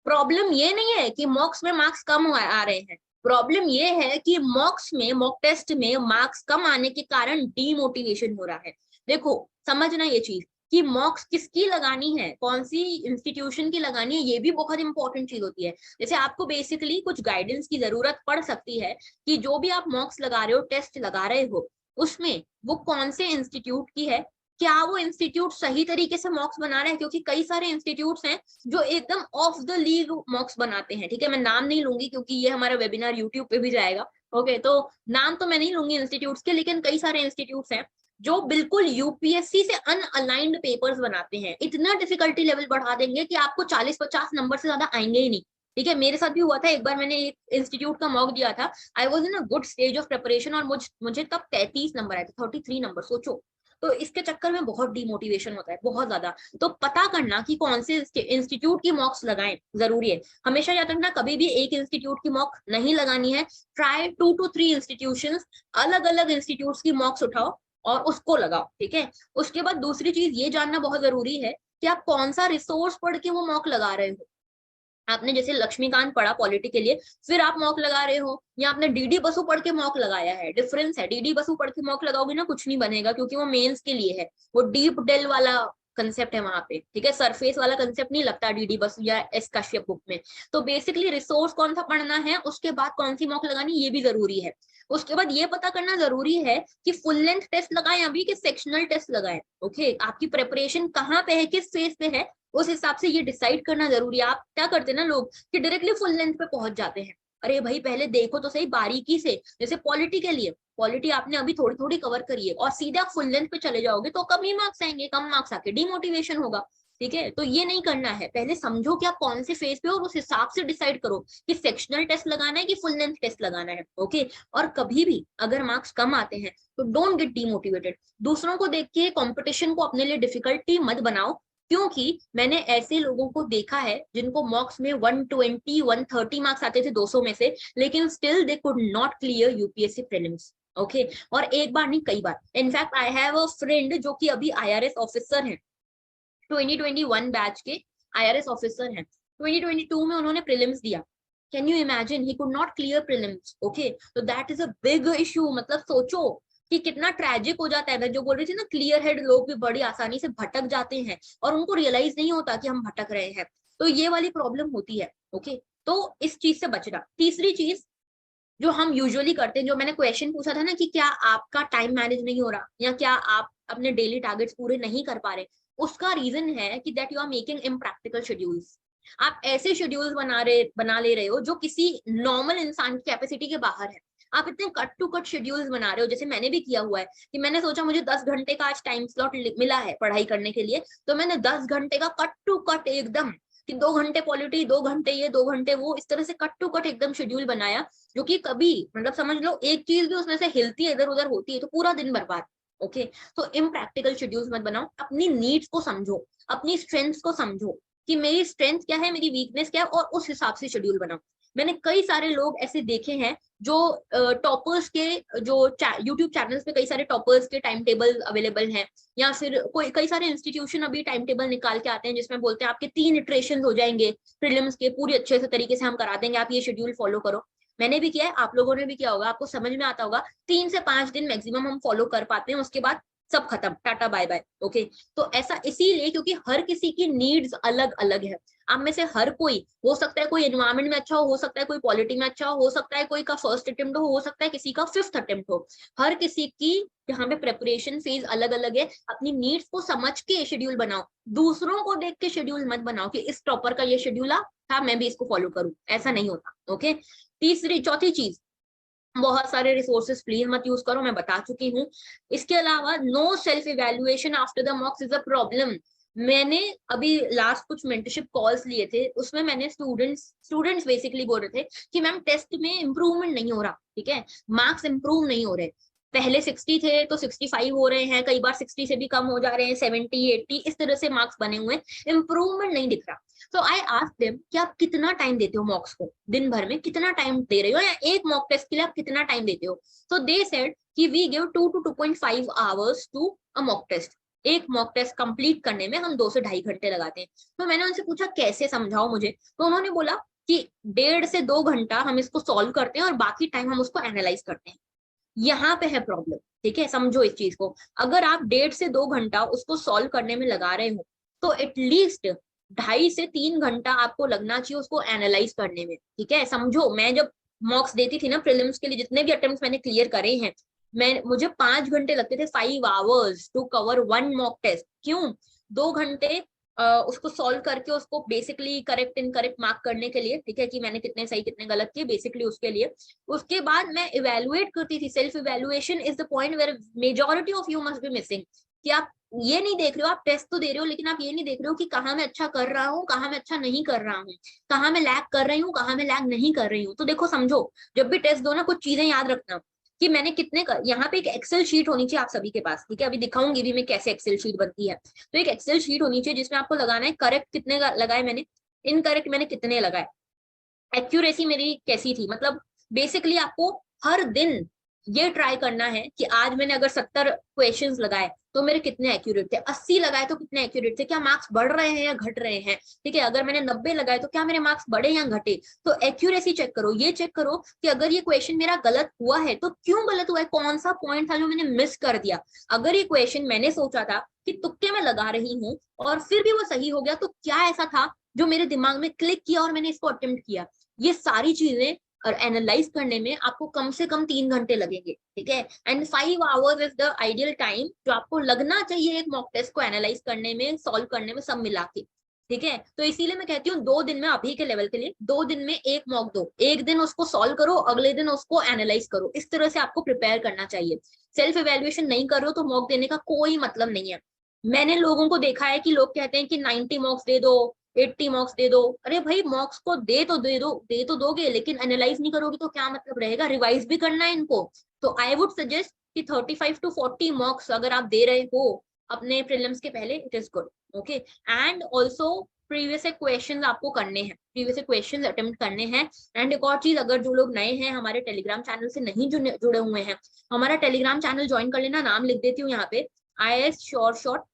Problem ये नहीं है कि मॉक्स में मार्क्स कम आ रहे हैं, प्रॉब्लम ये है कि मॉक्स में, मॉक टेस्ट में मार्क्स कम आने के कारण डीमोटिवेशन हो रहा है। देखो, समझना ये चीज कि मॉक्स किसकी लगानी है, कौन सी इंस्टीट्यूशन की लगानी है, ये भी बहुत इंपॉर्टेंट चीज होती है। जैसे आपको बेसिकली कुछ गाइडेंस की जरूरत पड़ सकती है कि जो भी आप मॉक्स लगा रहे हो, टेस्ट लगा रहे हो, उसमें वो कौन से इंस्टीट्यूट की है, क्या वो इंस्टीट्यूट सही तरीके से मॉक्स बना रहे हैं, क्योंकि कई सारे इंस्टीट्यूट्स हैं जो एकदम ऑफ द लीग मॉक्स बनाते हैं, ठीक है। मैं नाम नहीं लूंगी क्योंकि ये हमारा वेबिनार यूट्यूब पे भी जाएगा, ओके। तो नाम तो मैं नहीं लूंगी इंस्टीट्यूट्स के, लेकिन कई सारे इंस्टीट्यूट्स हैं जो बिल्कुल यूपीएससी से अनअलाइंड पेपर्स बनाते हैं, इतना डिफिकल्टी लेवल बढ़ा देंगे कि आपको 40-50 नंबर से ज्यादा आएंगे ही नहीं, ठीक है। मेरे साथ भी हुआ था, एक बार मैंने एक इंस्टीट्यूट का मॉक दिया था, I was in a good stage of preparation, और मुझे तब 33 नंबर आए थे, 33 नंबर, सोचो। तो इसके चक्कर में बहुत डिमोटिवेशन होता है, बहुत ज्यादा। तो पता करना कि कौन से इंस्टीट्यूट की मॉक्स लगाएं जरूरी है। हमेशा याद रखना, कभी भी एक इंस्टीट्यूट की मॉक नहीं लगानी है, ट्राई 2 to 3 इंस्टीट्यूशंस, अलग अलग इंस्टीट्यूट्स की मॉक्स उठाओ और उसको लगाओ, ठीक है। उसके बाद दूसरी चीज ये जानना बहुत जरूरी है कि आप कौन सा रिसोर्स पढ़ के वो मॉक लगा रहे हो। आपने जैसे लक्ष्मीकांत पढ़ा पॉलिटी के लिए, फिर आप मॉक लगा रहे हो, या आपने डीडी बसु पढ़ के मॉक लगाया है, डिफरेंस है। डीडी बसु पढ़ के मॉक लगाओगे ना, कुछ नहीं बनेगा, क्योंकि वो मेंस के लिए है, वो डीप डेल वाला कंसेप्ट है वहां पे, ठीक है। सरफेस वाला कंसेप्ट नहीं लगता डीडी बसु या एस कश्यप बुक में। तो बेसिकली रिसोर्स कौन सा पढ़ना है, उसके बाद कौन सी मॉक लगानी, ये भी जरूरी है। उसके बाद ये पता करना जरूरी है कि फुल लेंथ टेस्ट लगाएं अभी कि सेक्शनल टेस्ट लगाएं, ओके। आपकी प्रिपरेशन कहाँ पे है, किस फेज पे है, उस हिसाब से ये डिसाइड करना जरूरी है। आप क्या करते हैं ना लोग, कि डायरेक्टली फुल लेंथ पे पहुंच जाते हैं, अरे भाई पहले देखो तो सही बारीकी से, जैसे पॉलिटी के लिए, पॉलिटी आपने अभी थोड़ी थोड़ी कवर करी है और सीधे आप फुल लेंथ पे चले जाओगे तो कम ही मार्क्स आएंगे, कम मार्क्स आके डिमोटिवेशन होगा। ठीक है, तो ये नहीं करना है, पहले समझो कि आप कौन से फेज पे हो और उस हिसाब से डिसाइड करो कि सेक्शनल टेस्ट लगाना है कि फुल लेंथ टेस्ट लगाना है। ओके, और कभी भी अगर मार्क्स कम आते हैं तो डोंट गेट डिमोटिवेटेड। दूसरों को देख के कंपटीशन को अपने लिए डिफिकल्टी मत बनाओ, क्योंकि मैंने ऐसे लोगों को देखा है जिनको मॉक्स में 120 130 मार्क्स आते थे 200 में से, लेकिन still they could not clear UPSC prelims. Okay, और एक बार नहीं कई बार। In fact I have a friend जो कि अभी आईआरएस ऑफिसर हैं, 2021 बैच के आईआरएस ऑफिसर हैं। 2022 में उन्होंने प्रीलिम्स दिया। Can you imagine, he could not clear prelims. Okay, तो that is a big issue. मतलब सोचो कि कितना ट्रेजिक हो जाता है। मैं जो बोल रही थी ना, क्लियर हेड लोग भी बड़ी आसानी से भटक जाते हैं और उनको रियलाइज नहीं होता कि हम भटक रहे हैं, तो ये वाली प्रॉब्लम होती है। ओके, तो इस चीज से बचना। तीसरी चीज जो हम यूजुअली करते हैं, जो मैंने क्वेश्चन पूछा था ना कि क्या आपका टाइम मैनेज नहीं हो रहा या क्या आप अपने डेली टारगेट्स पूरे नहीं कर पा रहे, उसका रीजन है कि that you are making impractical schedules. आप ऐसे शेड्यूल्स बना ले रहे हो जो किसी नॉर्मल इंसान की कैपेसिटी के बाहर है। आप इतने कट टू कट शेड्यूल्स बना रहे हो, जैसे मैंने भी किया हुआ है कि मैंने सोचा मुझे 10 घंटे का आज टाइम स्लॉट मिला है पढ़ाई करने के लिए, तो मैंने 10 घंटे का कट टू कट एकदम, कि 2 घंटे पॉलिटी, 2 घंटे ये, 2 घंटे वो, इस तरह से कट टू कट एकदम शेड्यूल बनाया, जो कि कभी मतलब समझ लो एक चीज भी उसमें से हिलती है, इधर उधर होती है तो पूरा दिन बर्बाद। ओके, तो इम्प्रैक्टिकल शेड्यूल्स मत बनाओ, अपनी नीड्स को समझो, अपनी स्ट्रेंथ्स को समझो कि मेरी स्ट्रेंथ क्या है, मेरी वीकनेस क्या है, और उस हिसाब से शेड्यूल बनाओ। मैंने कई सारे लोग ऐसे देखे हैं जो टॉपर्स के, जो यूट्यूब चैनल्स पे कई सारे टॉपर्स के टाइम टेबल अवेलेबल हैं, या फिर कोई कई सारे इंस्टीट्यूशन अभी टाइम टेबल निकाल के आते हैं जिसमें बोलते हैं आपके 3 इटरेशन हो जाएंगे प्रीलिम्स के, पूरी अच्छे से तरीके से हम करा देंगे, आप ये शेड्यूल फॉलो करो। मैंने भी किया है, आप लोगों ने भी किया होगा, आपको समझ में आता होगा। 3 से 5 दिन मैक्सिमम हम फॉलो कर पाते हैं, उसके बाद सब खत्म, टाटा बाय बाय। ओके, तो ऐसा इसीलिए क्योंकि हर किसी की नीड्स अलग अलग है। आप में से हर कोई, हो सकता है कोई एनवायरमेंट में अच्छा हो सकता है कोई पॉलिटी में अच्छा हो सकता है कोई का फर्स्ट अटेम्प्ट हो सकता है किसी का 5th अटेम्प्ट हो। हर किसी की यहाँ पे प्रेपरेशन फेज अलग अलग है। अपनी नीड्स को समझ के शेड्यूल बनाओ, दूसरों को देख के शेड्यूल मत बनाओ कि इस टॉपर का ये शेड्यूल था मैं भी इसको फॉलो करूं, ऐसा नहीं होता। ओके, चौथी चीज, बहुत सारे रिसोर्सेज प्लीज मत यूज करो, मैं बता चुकी हूँ। इसके अलावा no self evaluation after the mocks is a problem. मैंने अभी लास्ट कुछ मेंटरशिप कॉल्स लिए थे, उसमें मैंने स्टूडेंट्स बेसिकली बोल रहे थे कि मैम टेस्ट में इंप्रूवमेंट नहीं हो रहा, ठीक है, मार्क्स इंप्रूव नहीं हो रहे, पहले 60 थे तो 65 हो रहे हैं, कई बार 60 से भी कम हो जा रहे हैं, 70 80 इस तरह से मार्क्स बने हुए हैं, इंप्रूवमेंट नहीं दिख रहा। तो आई आस्क देम कि आप कितना टाइम देते हो मॉक्स को, दिन भर में कितना टाइम दे रहे हो, या एक मॉक टेस्ट के लिए आप कितना टाइम देते हो। तो दे सेड कि we give 2 to 2.5 hours to a mock test. एक मॉक टेस्ट कंप्लीट करने में हम 2 से 2.5 घंटे लगाते हैं। तो मैंने उनसे पूछा कैसे, समझाओ मुझे। तो उन्होंने बोला कि 1.5 से 2 घंटा हम इसको सॉल्व करते हैं और बाकी टाइम हम उसको एनालाइज करते हैं। यहाँ पे है प्रॉब्लम, ठीक है, समझो इस चीज को। अगर आप 1.5 से 2 घंटा उसको सॉल्व करने में लगा रहे हो तो एटलीस्ट 2.5 से 3 घंटा आपको लगना चाहिए उसको एनालाइज करने में। ठीक है, समझो मैं जब मॉक्स देती थी ना प्रीलिम्स के लिए, जितने भी अटेम्प्ट मैंने क्लियर करे हैं, मुझे 5 घंटे लगते थे, 5 hours to cover 1 mock test. क्यों? 2 घंटे उसको सॉल्व करके उसको बेसिकली करेक्ट इनकरेक्ट मार्क करने के लिए, ठीक है, कि मैंने कितने सही कितने गलत किए, बेसिकली उसके लिए। उसके बाद मैं इवेलुएट करती थी। Self evaluation is the point where majority of you must be missing, कि आप ये नहीं देख रहे हो, आप टेस्ट तो दे रहे हो लेकिन आप ये नहीं देख रहे हो कि कहाँ मैं अच्छा कर रहा हूँ, कहाँ मैं अच्छा नहीं कर रहा हूँ, कहाँ मैं लैग कर रही हूँ, कहाँ मैं लैग नहीं कर रही हूँ। तो देखो समझो, जब भी टेस्ट दो ना, कुछ चीजें याद रखना कि मैंने कितने यहाँ पे एक एक्सेल शीट होनी चाहिए आप सभी के पास, ठीक है, अभी दिखाऊंगी भी मैं कैसे एक्सेल शीट बनती है। तो एक एक्सेल शीट होनी चाहिए जिसमें आपको लगाना है करेक्ट कितने लगाए मैंने, इनकरेक्ट मैंने कितने लगाए, एक्यूरेसी मेरी कैसी थी। मतलब बेसिकली आपको हर दिन ये ट्राई करना है कि आज मैंने अगर 70 क्वेश्चंस लगाए तो मेरे कितने एक्यूरेट थे, 80 लगाए तो कितने एक्यूरेट थे, क्या मार्क्स बढ़ रहे हैं या घट रहे हैं, ठीक है, अगर मैंने 90 लगाए तो क्या मेरे मार्क्स बढ़े या घटे। तो एक्यूरेसी चेक करो, ये चेक करो कि अगर ये क्वेश्चन मेरा गलत हुआ है तो क्यों गलत हुआ है, कौन सा पॉइंट था जो मैंने मिस कर दिया। अगर ये क्वेश्चन मैंने सोचा था कि तुक्के में लगा रही हूँ और फिर भी वो सही हो गया, तो क्या ऐसा था जो मेरे दिमाग में क्लिक किया और मैंने इसको अटेम्प्ट किया। ये सारी चीजें और एनालाइज करने में आपको कम से कम 3 घंटे लगेंगे, ठीक है, and 5 hours is the ideal time जो आपको लगना चाहिए एक मॉक टेस्ट को एनालाइज करने में, सॉल्व करने में, सब मिला के। ठीक है। तो इसीलिए मैं कहती हूँ 2 दिन में, अभी के लेवल के लिए 2 दिन में एक मॉक दो, एक दिन उसको सॉल्व करो, अगले दिन उसको एनालाइज करो, इस तरह से आपको प्रिपेयर करना चाहिए। सेल्फ इवेल्युएशन नहीं कर रहे हो तो मॉक देने का कोई मतलब नहीं है। मैंने लोगों को देखा है कि लोग कहते हैं कि 90 मॉक्स दे दो, 80 मॉक्स दे दो। अरे भाई मॉक्स को दे तो दोगे, लेकिन एनालाइज नहीं करोगे तो क्या मतलब रहेगा? रिवाइज भी करना है इनको। तो आई वुड सजेस्ट कि 35 to 40 मॉक्स अगर आप दे रहे हो अपने प्रीलिम्स के पहले, it is good. Okay, and also previous question आपको करने हैं, प्रीवियस क्वेश्चन अटेम्प्ट करने हैं। एंड एक और चीज, अगर जो लोग नए हैं हमारे टेलीग्राम चैनल से नहीं जुड़े हुए हैं, हमारा टेलीग्राम चैनल ज्वाइन कर लेना। नाम लिख देती हूँ यहाँ पे, IAS sure shot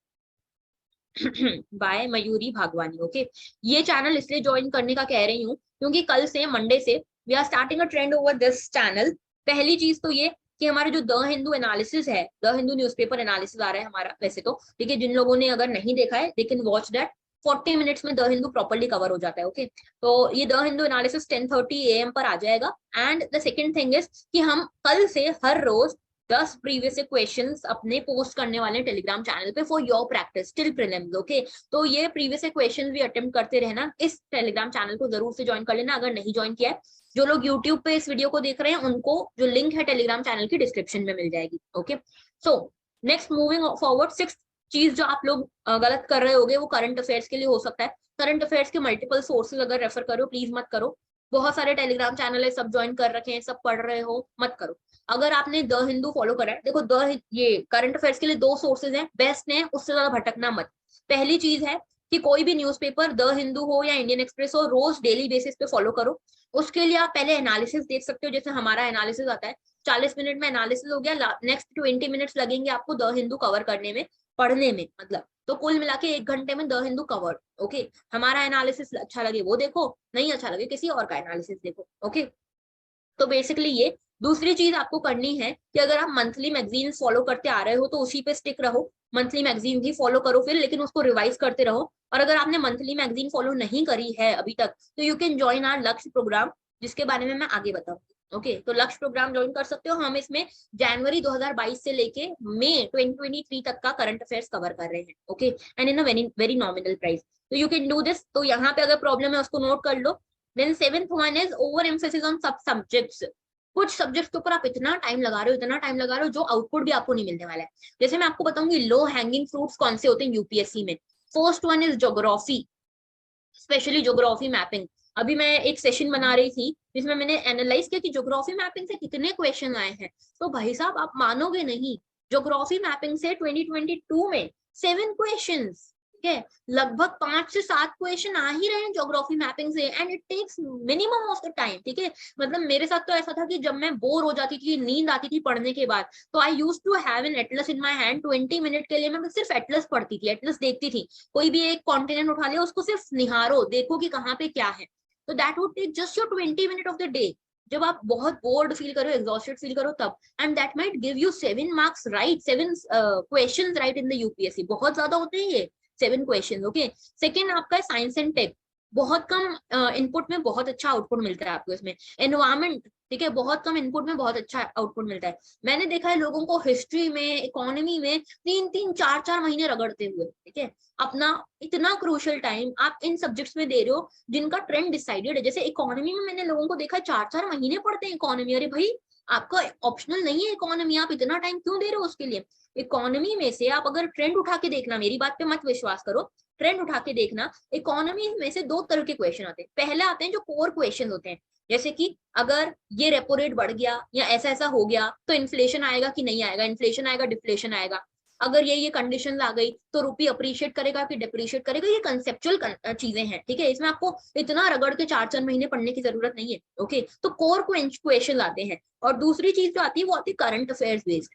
by Mayuri Bhagwani. Okay, ये चैनल इसलिए ज्वाइन करने का कह रही हूँ क्योंकि कल से, मंडे से, we are starting a trend over this channel. पहली चीज तो ये कि हमारे जो द हिंदू एनालिसिस है, द हिंदू न्यूज़पेपर एनालिसिस आ रहा है हमारा वैसे तो, ठीक है। जिन लोगों ने अगर नहीं देखा है they can watch that. 40 minutes में द हिंदू प्रॉपर्ली कवर हो जाता है। ओके, तो ये द हिंदू एनालिसिस 10:30 AM पर आ जाएगा। And the second thing is कि हम कल से हर रोज 10 प्रीवियस क्वेश्चंस अपने पोस्ट करने वाले टेलीग्राम चैनल पे for your practice till prelims. Okay, तो ये प्रीवियस क्वेश्चंस भी अटेम्प्ट करते रहना। इस टेलीग्राम चैनल को जरूर से ज्वाइन कर लेना अगर नहीं ज्वाइन किया है। जो लोग यूट्यूब पे इस वीडियो को देख रहे हैं उनको जो लिंक है टेलीग्राम चैनल की डिस्क्रिप्शन में मिल जाएगी। Okay, so next moving forward, 6th चीज जो आप लोग गलत कर रहे होगे वो करंट अफेयर्स के लिए हो सकता है। करंट अफेयर्स के मल्टीपल सोर्सेज अगर रेफर करो, प्लीज मत करो। बहुत सारे टेलीग्राम चैनल है, सब ज्वाइन कर रखे हैं, सब पढ़ रहे हो, मत करो। अगर आपने द हिंदू फॉलो करा है, देखो ये करंट अफेयर्स के लिए 2 सोर्सेज हैं, बेस्ट है, उससे ज्यादा भटकना मत। पहली चीज है कि कोई भी न्यूज़पेपर, द हिंदू हो या इंडियन एक्सप्रेस हो, रोज डेली बेसिस पे फॉलो करो। उसके लिए आप पहले एनालिसिस देख सकते हो, जैसे हमारा एनालिसिस आता है 40 मिनट में एनालिसिस हो गया, नेक्स्ट 20 मिनट्स लगेंगे आपको द हिंदू कवर करने में, पढ़ने में मतलब। तो कुल मिला के 1 घंटे में द हिंदू कवर। ओके, हमारा एनालिसिस अच्छा लगे वो देखो, नहीं अच्छा लगे किसी और का एनालिसिस देखो। ओके, तो बेसिकली ये। दूसरी चीज आपको करनी है कि अगर आप मंथली मैगजीन फॉलो करते आ रहे हो तो उसी पे स्टिक रहो, मंथली मैगजीन ही फॉलो करो फिर, लेकिन उसको रिवाइज करते रहो। और अगर आपने मंथली मैगजीन फॉलो नहीं करी है अभी तक तो यू कैन ज्वाइन आवर लक्ष्य प्रोग्राम, जिसके बारे में मैं आगे बताऊंगी। ओके, तो लक्ष्य प्रोग्राम ज्वाइन कर सकते हो। हम इसमें जनवरी 2022 से लेके मई 2023 तक का करंट अफेयर्स कवर कर रहे हैं। Okay, and in a very very nominal price, तो यू कैन डू दिस। तो यहाँ पे अगर प्रॉब्लम है उसको नोट कर लो। Then 7th one is over emphasis on सब सब्जेक्ट्स। कुछ सब्जेक्ट के ऊपर आप इतना टाइम लगा रहे हो, इतना टाइम लगा रहे हो, जो आउटपुट भी आपको नहीं मिलने वाला है। जैसे मैं आपको बताऊंगी लो हैंगिंग फ्रूट्स कौन से होते हैं यूपीएससी में। First one is geography, specially geography mapping. अभी मैं एक सेशन बना रही थी जिसमें मैंने एनालाइज किया कि ज्योग्राफी मैपिंग से कितने क्वेश्चन आए हैं। तो भाई साहब आप मानोगे नहीं, ज्योग्राफी मैपिंग से 2022 में 7 क्वेश्चंस, ठीक है, लगभग 5 से 7 क्वेश्चन आ ही रहे हैं ज्योग्राफी मैपिंग से, and it takes minimum of the time. ठीक है, मतलब मेरे साथ तो ऐसा था कि जब मैं बोर हो जाती थी, नींद आती थी पढ़ने के बाद, तो I used to have an atlas in my hand. 20 minute के लिए मैं सिर्फ एटलस पढ़ती थी, एटलस देखती थी। कोई भी एक कॉन्टिनेंट उठा लिया, उसको सिर्फ निहारो, देखो कि कहाँ पे क्या है। तो that would take just your 20 minute of the day, जब आप बहुत बोर्ड फील करो, एग्जॉस्टेड फील करो तब। And that might give you 7 marks right, 7 questions right in the UPSC. बहुत ज्यादा होते हैं ये 7 क्वेश्चन। ओके, सेकेंड आपका साइंस एंड टेक, बहुत कम इनपुट में बहुत अच्छा आउटपुट मिलता है आपको इसमें। एनवायरमेंट, ठीक है, बहुत कम इनपुट में बहुत अच्छा आउटपुट मिलता है। मैंने देखा है लोगों को हिस्ट्री में, इकोनॉमी में 3-3, 4-4 महीने रगड़ते हुए। ठीक है, अपना इतना क्रूशियल टाइम आप इन सब्जेक्ट्स में दे रहे हो जिनका ट्रेंड डिसाइडेड है। जैसे इकोनॉमी में मैंने लोगों को देखा 4-4 महीने पढ़ते हैं इकोनॉमी। अरे भाई आपका ऑप्शनल नहीं है इकोनॉमी, आप इतना टाइम क्यों दे रहे हो उसके लिए? इकोनॉमी में से आप अगर ट्रेंड उठा के देखना, मेरी बात पे मत विश्वास करो, ट्रेंड उठा के देखना, इकोनॉमी में से 2 तरह के क्वेश्चन आते हैं। पहले आते हैं जो कोर क्वेश्चन होते हैं, जैसे कि अगर ये रेपो रेट बढ़ गया या ऐसा ऐसा हो गया तो इन्फ्लेशन आएगा कि नहीं आएगा, इन्फ्लेशन आएगा, डिफ्लेशन आएगा, अगर ये कंडीशन आ गई तो रुपी अप्रिशिएट करेगा कि डिप्रिशिएट करेगा। ये कंसेप्चुअल चीजें हैं। ठीक है, इसमें आपको इतना रगड़ के 4-4 महीने पढ़ने की जरूरत नहीं है। ओके, तो कोर क्वेश्चन आते हैं। और दूसरी चीज जो आती है वो आती है करंट अफेयर्स बेस्ड।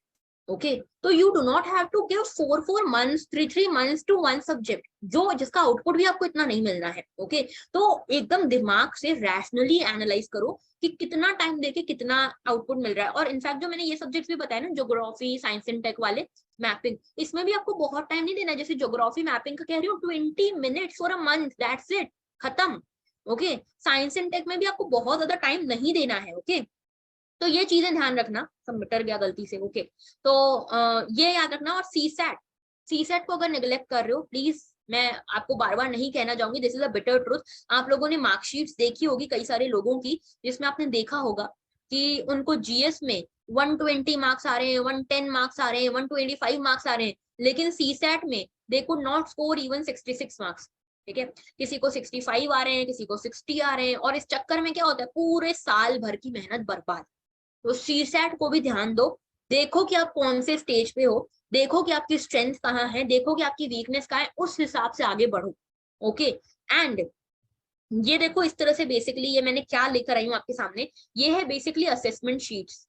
ओके, तो you do not have to give 4 months, 3 months to one subject, जो जिसका आउटपुट भी आपको इतना नहीं मिलना है। ओके, तो एकदम दिमाग से रैशनली एनालाइज करो कि कितना टाइम देके कितना आउटपुट मिल रहा है। और इनफैक्ट जो मैंने ये सब्जेक्ट्स भी बताया ना, ज्योग्राफी, साइंस एंड टेक वाले, मैपिंग, इसमें भी आपको बहुत टाइम नहीं देना। जैसे ज्योग्राफी मैपिंग का कह रही हूँ 20 minutes for a month, that's it, खत्म। ओके, साइंस एंड टेक में भी आपको बहुत ज्यादा टाइम नहीं देना है। ओके, तो ये चीजें ध्यान रखना। सबमिटर गया गलती से। ओके, तो ये याद रखना। और सी सेट को अगर निगलेक्ट कर रहे हो, प्लीज मैं आपको बार बार नहीं कहना चाहूंगी, this is a bitter truth. आप लोगों ने मार्कशीट्स देखी होगी कई सारे लोगों की, जिसमें आपने देखा होगा कि उनको जीएस में 120 मार्क्स आ रहे हैं, 110 मार्क्स आ रहे हैं, 125 मार्क्स आ रहे हैं, लेकिन सीसैट में दे could not score even 66 marks. ठीक है, किसी को 65 आ रहे हैं, किसी को 60 आ रहे हैं, और इस चक्कर में क्या होता है, पूरे साल भर की मेहनत बर्बाद। तो सीसैट को भी ध्यान दो, देखो कि आप कौन से स्टेज पे हो, देखो कि आपकी स्ट्रेंथ कहाँ है, देखो कि आपकी वीकनेस कहाँ है, उस हिसाब से आगे बढ़ो। ओके, एंड ये देखो इस तरह से बेसिकली ये मैंने क्या लेकर आई हूँ आपके सामने, ये है बेसिकली असेसमेंट शीट्स।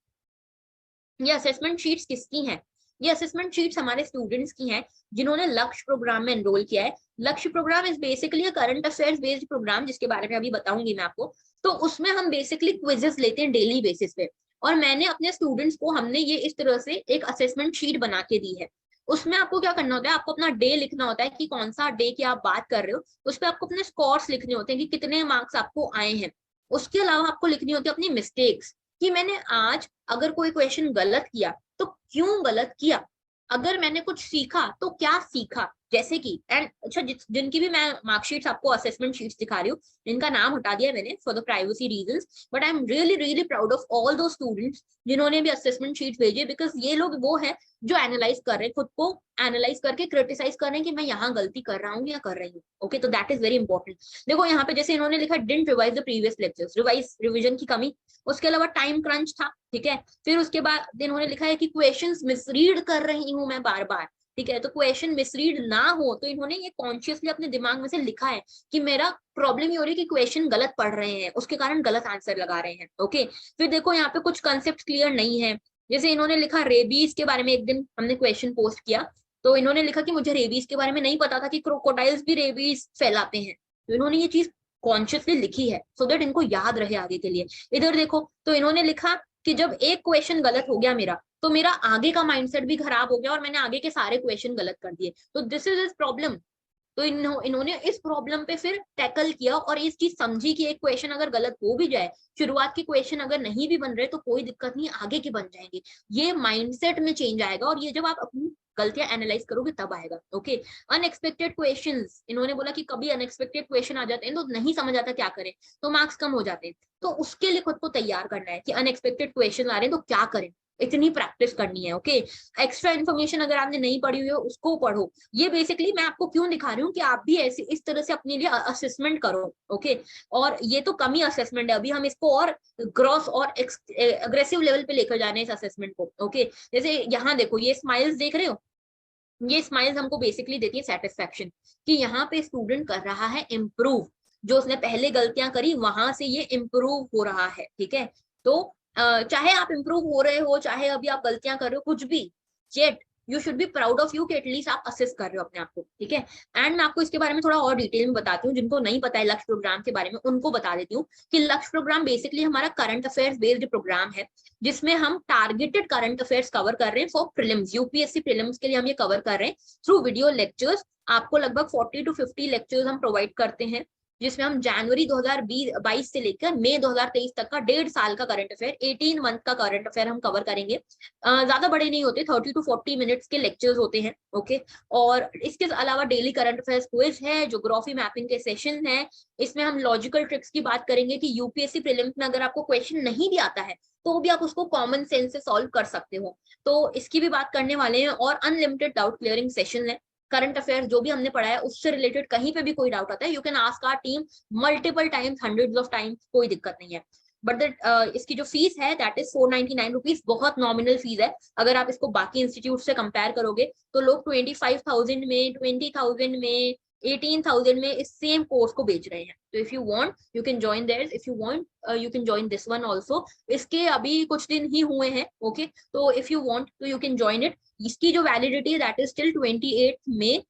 ये असेसमेंट शीट्स किसकी हैं? ये असेसमेंट शीट्स हमारे स्टूडेंट्स की हैं जिन्होंने लक्ष्य प्रोग्राम में एनरोल किया है। Lakshya programme is basically a current affairs based programme, जिसके बारे में अभी बताऊंगी मैं आपको। तो उसमें हम बेसिकली क्विजेस लेते हैं डेली बेसिस पे, और मैंने अपने स्टूडेंट्स को, हमने ये इस तरह से एक असेसमेंट शीट बना के दी है। उसमें आपको क्या करना होता है, आपको अपना डे लिखना होता है कि कौन सा डे की आप बात कर रहे हो, उस पर आपको अपने स्कोर्स लिखने होते हैं कि कितने मार्क्स आपको आए हैं। उसके अलावा आपको लिखनी होती है अपनी मिस्टेक्स, कि मैंने आज अगर कोई क्वेश्चन गलत किया तो क्यों गलत किया, अगर मैंने कुछ सीखा तो क्या सीखा। जैसे कि एंड अच्छा, जिनकी भी मैं मार्कशीट्स आपको असेसमेंट शीट्स दिखा रही हूँ, इनका नाम हटा दिया मैंने for the privacy reasons, but I am really really proud of all दो स्टूडेंट्स जिन्होंने भी असेसमेंट शीट्स भेजे, बिकॉज ये लोग वो है जो एनालाइज कर रहे हैं, खुद को एनालाइज करके क्रिटिसाइज कर रहे हैं कि मैं यहाँ गलती कर रहा हूँ या कर रही हूँ। ओके, तो दैट इज वेरी इंपॉर्टेंट। देखो यहाँ पे जैसे इन्होंने लिखा didn't revise the previous lectures, revision की कमी, उसके अलावा टाइम क्रंच था। ठीक है, फिर उसके बाद इन्होंने लिखा है कि क्वेश्चंस मिसरीड कर रही हूं मैं बार बार। ठीक है, तो क्वेश्चन मिसरीड ना हो, तो इन्होंने ये कॉन्शियसली अपने दिमाग में से लिखा है कि मेरा प्रॉब्लम ये हो रही है कि क्वेश्चन गलत पढ़ रहे हैं, उसके कारण गलत आंसर लगा रहे हैं। ओके, फिर देखो यहाँ पे कुछ कंसेप्ट क्लियर नहीं है। जैसे इन्होंने लिखा रेबीज के बारे में, एक दिन हमने क्वेश्चन पोस्ट किया, तो इन्होंने लिखा कि मुझे रेबीज के बारे में नहीं पता था कि क्रोकोडाइल्स भी रेबीज फैलाते हैं। तो इन्होंने ये चीज कॉन्शियसली लिखी है सो दैट इनको याद रहे आगे के लिए। इधर देखो, तो इन्होंने लिखा कि जब एक क्वेश्चन गलत हो गया मेरा, तो मेरा आगे का माइंडसेट भी खराब हो गया और मैंने आगे के सारे क्वेश्चन गलत कर दिए, तो दिस इज इज प्रॉब्लम। तो इन्होंने इस प्रॉब्लम पे फिर टैकल किया और इस चीज समझी कि एक क्वेश्चन अगर गलत हो भी जाए, शुरुआत के क्वेश्चन अगर नहीं भी बन रहे तो कोई दिक्कत नहीं, आगे के बन जाएंगे। ये माइंडसेट में चेंज आएगा, और ये जब आप अपनी गलतियां एनालाइज करोगे तब आएगा। ओके, अनएक्सपेक्टेड क्वेश्चंस, इन्होंने बोला कि कभी अनएक्सपेक्टेड क्वेश्चन आ जाते हैं तो नहीं समझ आता क्या करें, तो मार्क्स कम हो जाते हैं। तो उसके लिए खुद को तैयार करना है कि अनएक्सपेक्टेड क्वेश्चन आ रहे हैं तो क्या करें, इतनी प्रैक्टिस करनी है। ओके, एक्स्ट्रा इन्फॉर्मेशन अगर आपने नहीं पढ़ी हुई है उसको पढ़ो। ये बेसिकली मैं आपको क्यों दिखा रही हूँ कि आप भी ऐसे इस तरह से अपने लिए असेसमेंट करो। ओके, और ये तो कम ही असेसमेंट है, अभी हम इसको और ग्रॉस और अग्रेसिव लेवल पे लेकर जाने इस असेसमेंट को। ओके, जैसे यहाँ देखो, ये स्माइल्स देख रहे हो, ये स्माइल्स हमको बेसिकली देती है सेटिस्फेक्शन, कि यहाँ पे स्टूडेंट कर रहा है इम्प्रूव, जो उसने पहले गलतियां करी वहां से ये इम्प्रूव हो रहा है। ठीक है, तो चाहे आप इम्प्रूव हो रहे हो, चाहे अभी आप गलतियां कर रहे हो, कुछ भी, yet you should be proud of you कि एटलीस्ट आप असेस कर रहे हो अपने आप को। ठीक है, एंड मैं आपको इसके बारे में थोड़ा और डिटेल में बताती हूँ, जिनको नहीं पता है लक्ष्य प्रोग्राम के बारे में उनको बता देती हूँ कि लक्ष्य प्रोग्राम बेसिकली हमारा करंट अफेयर्स बेस्ड प्रोग्राम है, जिसमें हम टारगेटेड करंट अफेयर्स कवर कर रहे हैं फॉर प्रीलिम्स, यूपीएससी प्रीलिम्स के लिए हम ये कवर कर रहे हैं थ्रू वीडियो लेक्चर्स। आपको लगभग 40 to 50 लेक्चर्स हम प्रोवाइड करते हैं, जिसमें हम जनवरी 2022 से लेकर मई 2023 तक का 1.5 साल का करंट अफेयर, 18 मंथ का करंट अफेयर हम कवर करेंगे। ज्यादा बड़े नहीं होते, 30 to 40 मिनट्स के लेक्चर्स होते हैं। ओके, और इसके अलावा डेली करंट अफेयर्स क्विज है, ज्योग्राफी मैपिंग के सेशन है। इसमें हम लॉजिकल ट्रिक्स की बात करेंगे कि यूपीएससी प्रीलिम्स में अगर आपको क्वेश्चन नहीं भी आता है तो भी आप उसको कॉमन सेंस से सॉल्व कर सकते हो, तो इसकी भी बात करने वाले हैं। और अनलिमिटेड डाउट क्लियरिंग सेशन है, करंट अफेयर जो भी हमने पढ़ा है उससे रिलेटेड कहीं पे भी कोई डाउट आता है, you can ask our team multiple times, hundreds of times, कोई दिक्कत नहीं है। बट इसकी जो फीस है दैट इज 499 रुपीज, बहुत नॉमिनल फीस है। अगर आप इसको बाकी इंस्टीट्यूट से कंपेयर करोगे तो लोग 25,000 में, 20,000 में, 18,000 में इस सेम कोर्स को बेच रहे हैं। तो if you want you can join there, if you want you can join this one also. इसके अभी कुछ दिन ही हुए हैं। ओके, तो इफ यू वांट तो यू कैन जॉइन इट। इसकी जो वैलिडिटी है दैट इज टिल 28 मई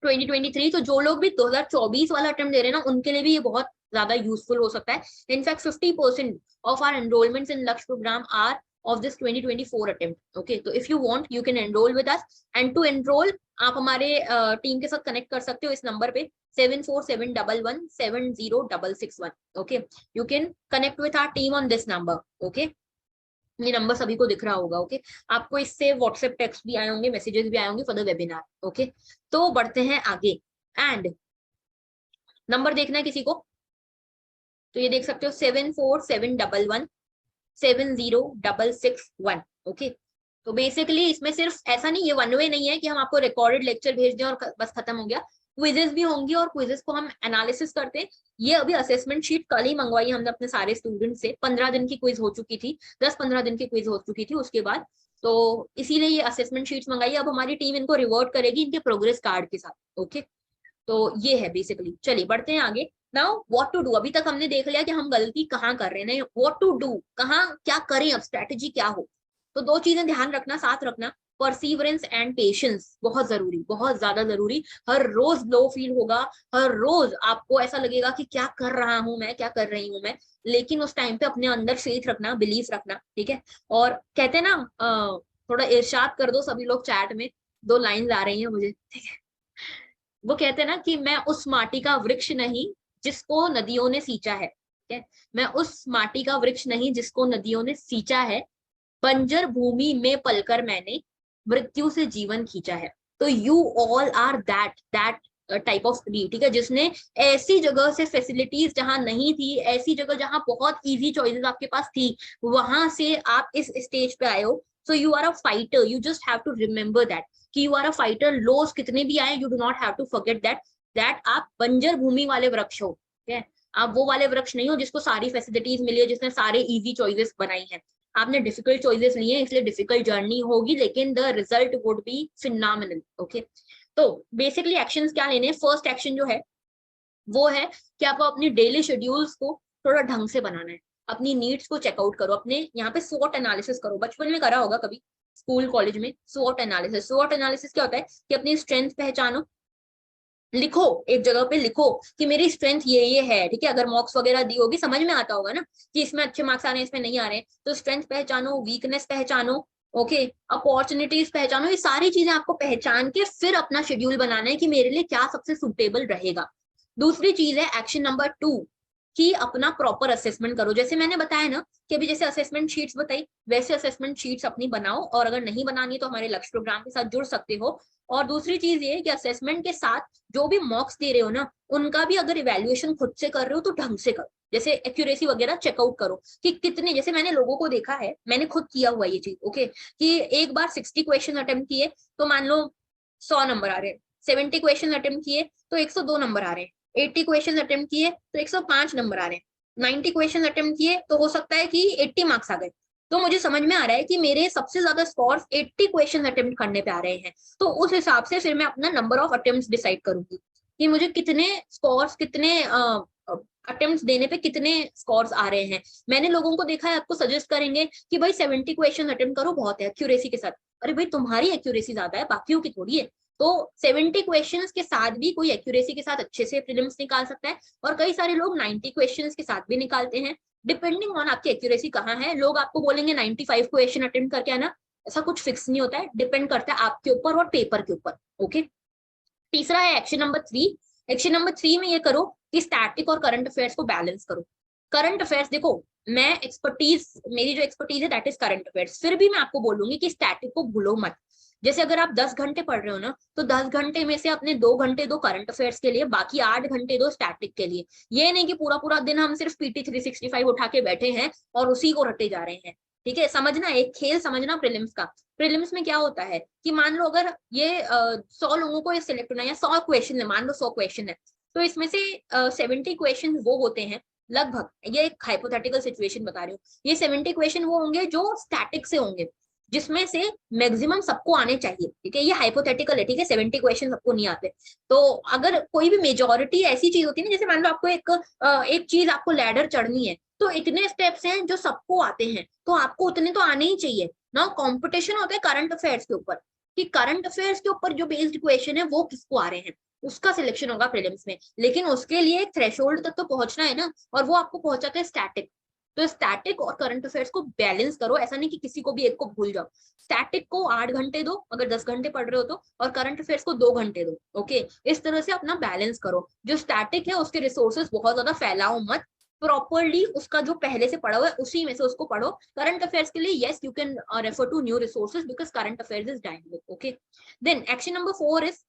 2023। तो जो लोग भी 2024 वाला अटेम्प्ट दे रहे हैं ना, उनके लिए भी ये बहुत ज्यादा यूजफुल हो सकता है। इनफैक्ट 50% ऑफ आर एनरोलमेंट्स इन लक्ष्य programme are of this 2024 attempt. Okay, तो if you want you can enroll with us, and to enroll आप हमारे टीम के साथ कनेक्ट कर सकते हो इस नंबर पे 7471170661. Okay, you can connect with our team on this number. Okay, ये नंबर सभी को दिख रहा होगा। ओके, आपको इससे व्हाट्सएप टेक्स्ट भी आए होंगे, मैसेजेस भी आए होंगे फॉर द वेबिनार। ओके, तो बढ़ते हैं आगे। एंड नंबर देखना है किसी को, तो ये देख सकते हो 7471170661। ओके, तो बेसिकली इसमें सिर्फ ऐसा नहीं, ये वन वे नहीं है कि हम आपको रिकॉर्डेड लेक्चर भेज दें और बस खत्म हो गया। क्विजेस भी होंगी और क्विजेस को हम एनालिसिस करते हैं। ये अभी असेसमेंट शीट कल ही मंगवाई हमने अपने सारे स्टूडेंट से, 15 दिन की क्विज हो चुकी थी, 10-15 दिन की क्विज हो चुकी थी उसके बाद, तो इसीलिए ये असेसमेंट शीट्स मंगाई। अब हमारी टीम इनको रिवर्ट करेगी इनके प्रोग्रेस कार्ड के साथ। ओके, तो ये है बेसिकली। चलिए बढ़ते हैं आगे। नाउ व्हाट टू डू, अभी तक हमने देख लिया कि हम गलती कहाँ कर रहे हैं, व्हाट टू डू, कहाँ क्या करें, अब स्ट्रेटेजी क्या हो। तो दो चीजें ध्यान रखना, साथ रखना, परसीवरेंस एंड पेशेंस, बहुत जरूरी, बहुत ज्यादा जरूरी। हर रोज लो फील होगा, हर रोज आपको ऐसा लगेगा कि क्या कर रहा हूं मैं, क्या कर रही हूं मैं, लेकिन उस टाइम पे अपने अंदर फेथ रखना, बिलीफ रखना, ठीक है। और कहते हैं ना, थोड़ा इरशाद कर दो सभी लोग चैट में, दो लाइन आ रही है मुझे, ठीक है। वो कहते हैं ना कि मैं उस माटी का वृक्ष नहीं जिसको नदियों ने सींचा है, ठीक है। मैं उस माटी का वृक्ष नहीं जिसको नदियों ने सींचा है, बंजर भूमि में पलकर मैंने मृत्यु से जीवन खींचा है। तो you all are that that type of tree, ठीक है, जिसने ऐसी जगह से फैसिलिटीज जहां नहीं थी, ऐसी जगह जहां बहुत इजी चॉइसेस आपके पास थी, वहां से आप इस स्टेज पे आए हो। So you are a fighter, you just have to remember that कि you are a fighter. Loss कितने भी आए, you do not have to forget that that आप बंजर भूमि वाले वृक्ष हो, ठीक है। आप वो वाले वृक्ष नहीं हो जिसको सारी फैसिलिटीज मिली है, जिसने सारे इजी चॉइसेस बनाई हैं। आपने डिफिकल्ट चॉइसेस लिए, इसलिए डिफिकल्ट जर्नी होगी, लेकिन the result would be phenomenal. Okay, तो बेसिकली एक्शंस क्या लेने हैं। फर्स्ट एक्शन जो है वो है कि आपको अपनी डेली शेड्यूल्स को थोड़ा ढंग से बनाना है। अपनी नीड्स को चेकआउट करो, अपने यहाँ पे स्वॉट एनालिसिस करो। बचपन में करा होगा कभी, स्कूल कॉलेज में, स्वॉट एनालिसिस। स्वॉट एनालिसिस क्या होता है कि अपनी स्ट्रेंथ पहचानो, लिखो, एक जगह पे लिखो कि मेरी स्ट्रेंथ ये है, ठीक है। अगर मॉक्स वगैरह दी होगी समझ में आता होगा ना कि इसमें अच्छे मार्क्स आ रहे हैं, इसमें नहीं आ रहे हैं। तो स्ट्रेंथ पहचानो, वीकनेस पहचानो, ओके, अपॉर्चुनिटीज पहचानो। ये सारी चीजें आपको पहचान के फिर अपना शेड्यूल बनाना है कि मेरे लिए क्या सबसे सुटेबल रहेगा। दूसरी चीज है एक्शन नंबर 2 कि अपना प्रॉपर असेसमेंट करो। जैसे मैंने बताया ना कि अभी जैसे असेसमेंट शीट्स बताई, वैसे असेसमेंट शीट्स अपनी बनाओ, और अगर नहीं बनानी तो हमारे लक्ष्य प्रोग्राम के साथ जुड़ सकते हो। और दूसरी चीज ये कि असेसमेंट के साथ जो भी मॉक्स दे रहे हो ना, उनका भी अगर इवेल्युएशन खुद से कर रहे हो तो ढंग से करो। जैसे एक्यूरेसी वगैरह चेकआउट करो कि कितने, जैसे मैंने लोगों को देखा है, मैंने खुद किया हुआ ये चीज, ओके, कि एक बार 60 क्वेश्चन अटेम्प्ट किए तो मान लो 100 नंबर आ रहे हैं, 70 क्वेश्चन अटेम्प्ट किए तो 102 नंबर आ रहे हैं, 80 क्वेश्चन अटेम्प्ट किए तो 105 नंबर आ रहे हैं, 90 क्वेश्चन अटेम्प्ट किए तो हो सकता है कि 80 मार्क्स आ गए। तो मुझे समझ में आ रहा है कि मेरे सबसे ज्यादा स्कोर 80 क्वेश्चन अटेम्प्ट करने पे आ रहे हैं। तो उस हिसाब से फिर मैं अपना नंबर ऑफ अटेम्प्ट डिसाइड करूंगी कि मुझे कितने स्कोर्स, कितने अटेम्प्ट्स देने पे कितने स्कोर्स आ रहे हैं। मैंने लोगों को देखा है, आपको सजेस्ट करेंगे कि भाई 70 क्वेश्चन अटेम्प्ट करो, बहुत है एक्यूरेसी के साथ। अरे भाई तुम्हारी एक्यूरेसी ज्यादा है, बाकियों की थोड़ी है। तो 70 क्वेश्चंस के साथ भी कोई एक्यूरेसी के साथ अच्छे से प्रीलिम्स निकाल सकता है, और कई सारे लोग 90 क्वेश्चंस के साथ भी निकालते हैं। डिपेंडिंग ऑन आपकी एक्यूरेसी कहाँ है। लोग आपको बोलेंगे 95 क्वेश्चन अटेम्प्ट करके आना, ऐसा कुछ फिक्स नहीं होता है, डिपेंड करता है आपके ऊपर और पेपर के ऊपर। ओके, तीसरा है एक्शन नंबर 3। एक्शन नंबर 3 में ये करो कि स्टैटिक और करंट अफेयर्स को बैलेंस करो। करंट अफेयर्स देखो, मैं एक्सपर्टीज, मेरी जो एक्सपर्टीज है दैट इज करंट अफेयर्स। फिर भी मैं आपको बोलूंगी कि स्टैटिक को भूलो मत। जैसे अगर आप 10 घंटे पढ़ रहे हो ना, तो 10 घंटे में से अपने 2 घंटे दो करंट अफेयर्स के लिए, बाकी 8 घंटे दो स्टैटिक के लिए। ये नहीं कि पूरा पूरा दिन हम सिर्फ पीटी 365 उठा के बैठे हैं और उसी को रटे जा रहे हैं, ठीक है। समझना, एक खेल समझना प्रीलिम्स का। प्रीलिम्स में क्या होता है कि मान लो अगर ये 100 लोगों को ये सिलेक्ट होना है, या 100 क्वेश्चन है, मान लो 100 क्वेश्चन है, तो इसमें से 70 क्वेश्चन वो होते हैं लगभग, ये एक हाइपोथेटिकल सिचुएशन बता रही हूँ, ये 70 क्वेश्चन वो होंगे जो स्टैटिक से होंगे, जिसमें से मैक्सिमम सबको आने चाहिए, ठीक है। ये हाइपोथेटिकल है, ठीक है, 70 क्वेश्चन सबको नहीं आते। तो अगर कोई भी मेजोरिटी ऐसी चीज होती है ना, जैसे मान लो आपको एक चीज, आपको लैडर चढ़नी है, तो इतने स्टेप्स हैं जो सबको आते हैं, तो आपको उतने तो आने ही चाहिए ना। कंपटीशन होता है करंट अफेयर्स के ऊपर, कि करंट अफेयर्स के ऊपर जो बेस्ड क्वेश्चन है वो किसको आ रहे हैं, उसका सिलेक्शन होगा प्रीलिम्स में। लेकिन उसके लिए एक थ्रेशोल्ड तक तो पहुंचना है ना, और वो आपको पहुंचाते हैं स्टैटिक। तो स्टैटिक और करंट अफेयर्स को बैलेंस करो, ऐसा नहीं कि किसी को भी एक को भूल जाओ। स्टैटिक को 8 घंटे दो अगर 10 घंटे पढ़ रहे हो तो, और करंट अफेयर्स को 2 घंटे दो। ओके, इस तरह से अपना बैलेंस करो। जो स्टैटिक है उसके रिसोर्सेज बहुत ज्यादा फैलाओ मत, प्रॉपरली उसका जो पहले से पढ़ा हुआ है उसी में से उसको पढ़ो। करंट अफेयर्स के लिए yes you can refer to new resources because current affairs is dynamic. Okay, then action number 4 is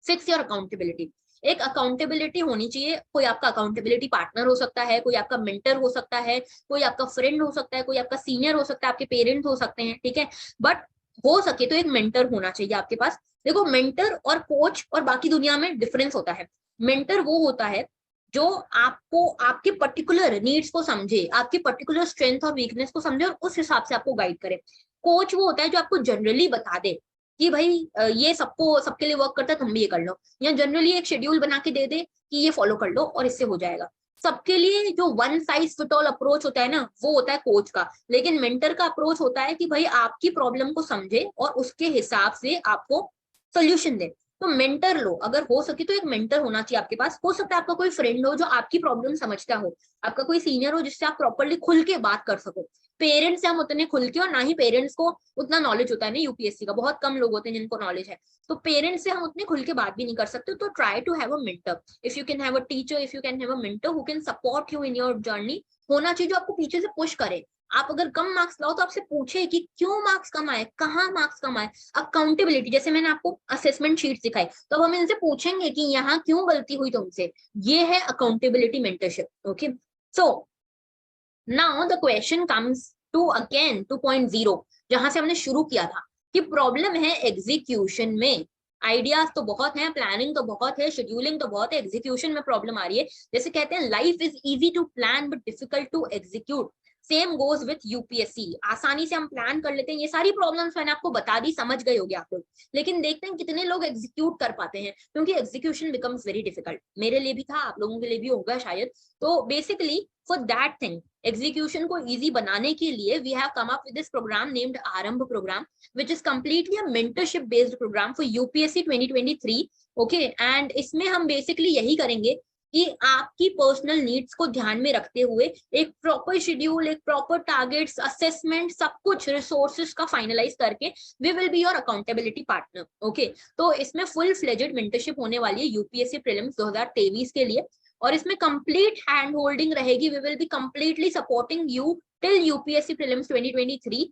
fix your accountability. एक अकाउंटेबिलिटी होनी चाहिए, कोई आपका अकाउंटेबिलिटी पार्टनर हो सकता है, कोई आपका मेंटर हो सकता है, कोई आपका फ्रेंड हो सकता है, कोई आपका सीनियर हो सकता है, आपके पेरेंट्स हो सकते हैं, ठीक है। बट हो सके तो एक मेंटर होना चाहिए आपके पास। देखो मेंटर और कोच और बाकी दुनिया में डिफरेंस होता है। मेंटर वो होता है जो आपको आपके पर्टिकुलर नीड्स को समझे, आपकी पर्टिकुलर स्ट्रेंथ और वीकनेस को समझे और उस हिसाब से आपको गाइड करे। कोच वो होता है जो आपको जनरली बता दे कि भाई ये सबको सबके लिए वर्क करता है, तुम भी ये कर लो, या जनरली एक शेड्यूल बना के दे दे कि ये फॉलो कर लो और इससे हो जाएगा। सबके लिए जो one size fit all approach होता है ना, वो होता है कोच का। लेकिन मेंटर का अप्रोच होता है कि भाई आपकी प्रॉब्लम को समझे और उसके हिसाब से आपको सोल्यूशन दे। तो मेंटर लो, अगर हो सके तो एक मेंटर होना चाहिए आपके पास। हो सकता है आपका कोई फ्रेंड हो जो आपकी प्रॉब्लम समझता हो, आपका कोई सीनियर हो जिससे आप प्रॉपर्ली खुल के बात कर सको। पेरेंट्स से हम उतने खुल के, और ना ही पेरेंट्स को उतना नॉलेज होता है ना यूपीएससी का, बहुत कम लोग होते हैं जिनको नॉलेज है। तो पेरेंट्स से हम उतने खुल के बात भी नहीं कर सकते। तो try to have a mentor, if you can have a teacher, if you can have a mentor who can support you in your journey. होना चाहिए जो आपको पीछे से पुश करे। आप अगर कम मार्क्स लाओ तो आपसे पूछे कि क्यों मार्क्स कम आए, कहाँ मार्क्स कम आए। अकाउंटेबिलिटी, जैसे मैंने आपको असेसमेंट शीट दिखाई, तो हम इनसे पूछेंगे कि यहाँ क्यों गलती हुई तुमसे। ये है accountability mentorship. Okay, so now the question comes to again 2.0, जहां से हमने शुरू किया था कि प्रॉब्लम है एग्जीक्यूशन में। आइडियाज तो बहुत हैं, प्लानिंग तो बहुत है, शेड्यूलिंग तो बहुत है, एग्जीक्यूशन में प्रॉब्लम आ रही है। जैसे कहते हैं life is easy to plan but difficult to execute, same goes with UPSC. आसानी से हम प्लान कर लेते हैं, ये सारी प्रॉब्लम्स मैंने आपको बता दी, समझ गए होंगे आप लोग। लेकिन देखते हैं कितने लोग एग्जीक्यूट कर पाते हैं, क्योंकि एग्जीक्यूशन बिकम्स वेरी डिफिकल्ट। मेरे लिए भी था, आप लोगों के लिए भी होगा शायद। तो basically for that thing, execution को इजी बनाने के लिए we have come up with this programme named Aarambh programme, which is completely a mentorship based program for UPSC 2023. Okay, and इसमें हम बेसिकली यही करेंगे कि आपकी पर्सनल नीड्स को ध्यान में रखते हुए एक प्रॉपर शेड्यूल, एक प्रॉपर टारगेट्स, असेसमेंट, सब कुछ रिसोर्सेज का फाइनलाइज करके we will be your accountability partner. Okay, तो इसमें फुल फ्लेजेड मेंटरशिप होने वाली है यूपीएससी प्रीलिम्स 2023 के लिए, और इसमें कंप्लीट हैंड होल्डिंग रहेगी। We will be completely supporting you till UPSC prelims 2023।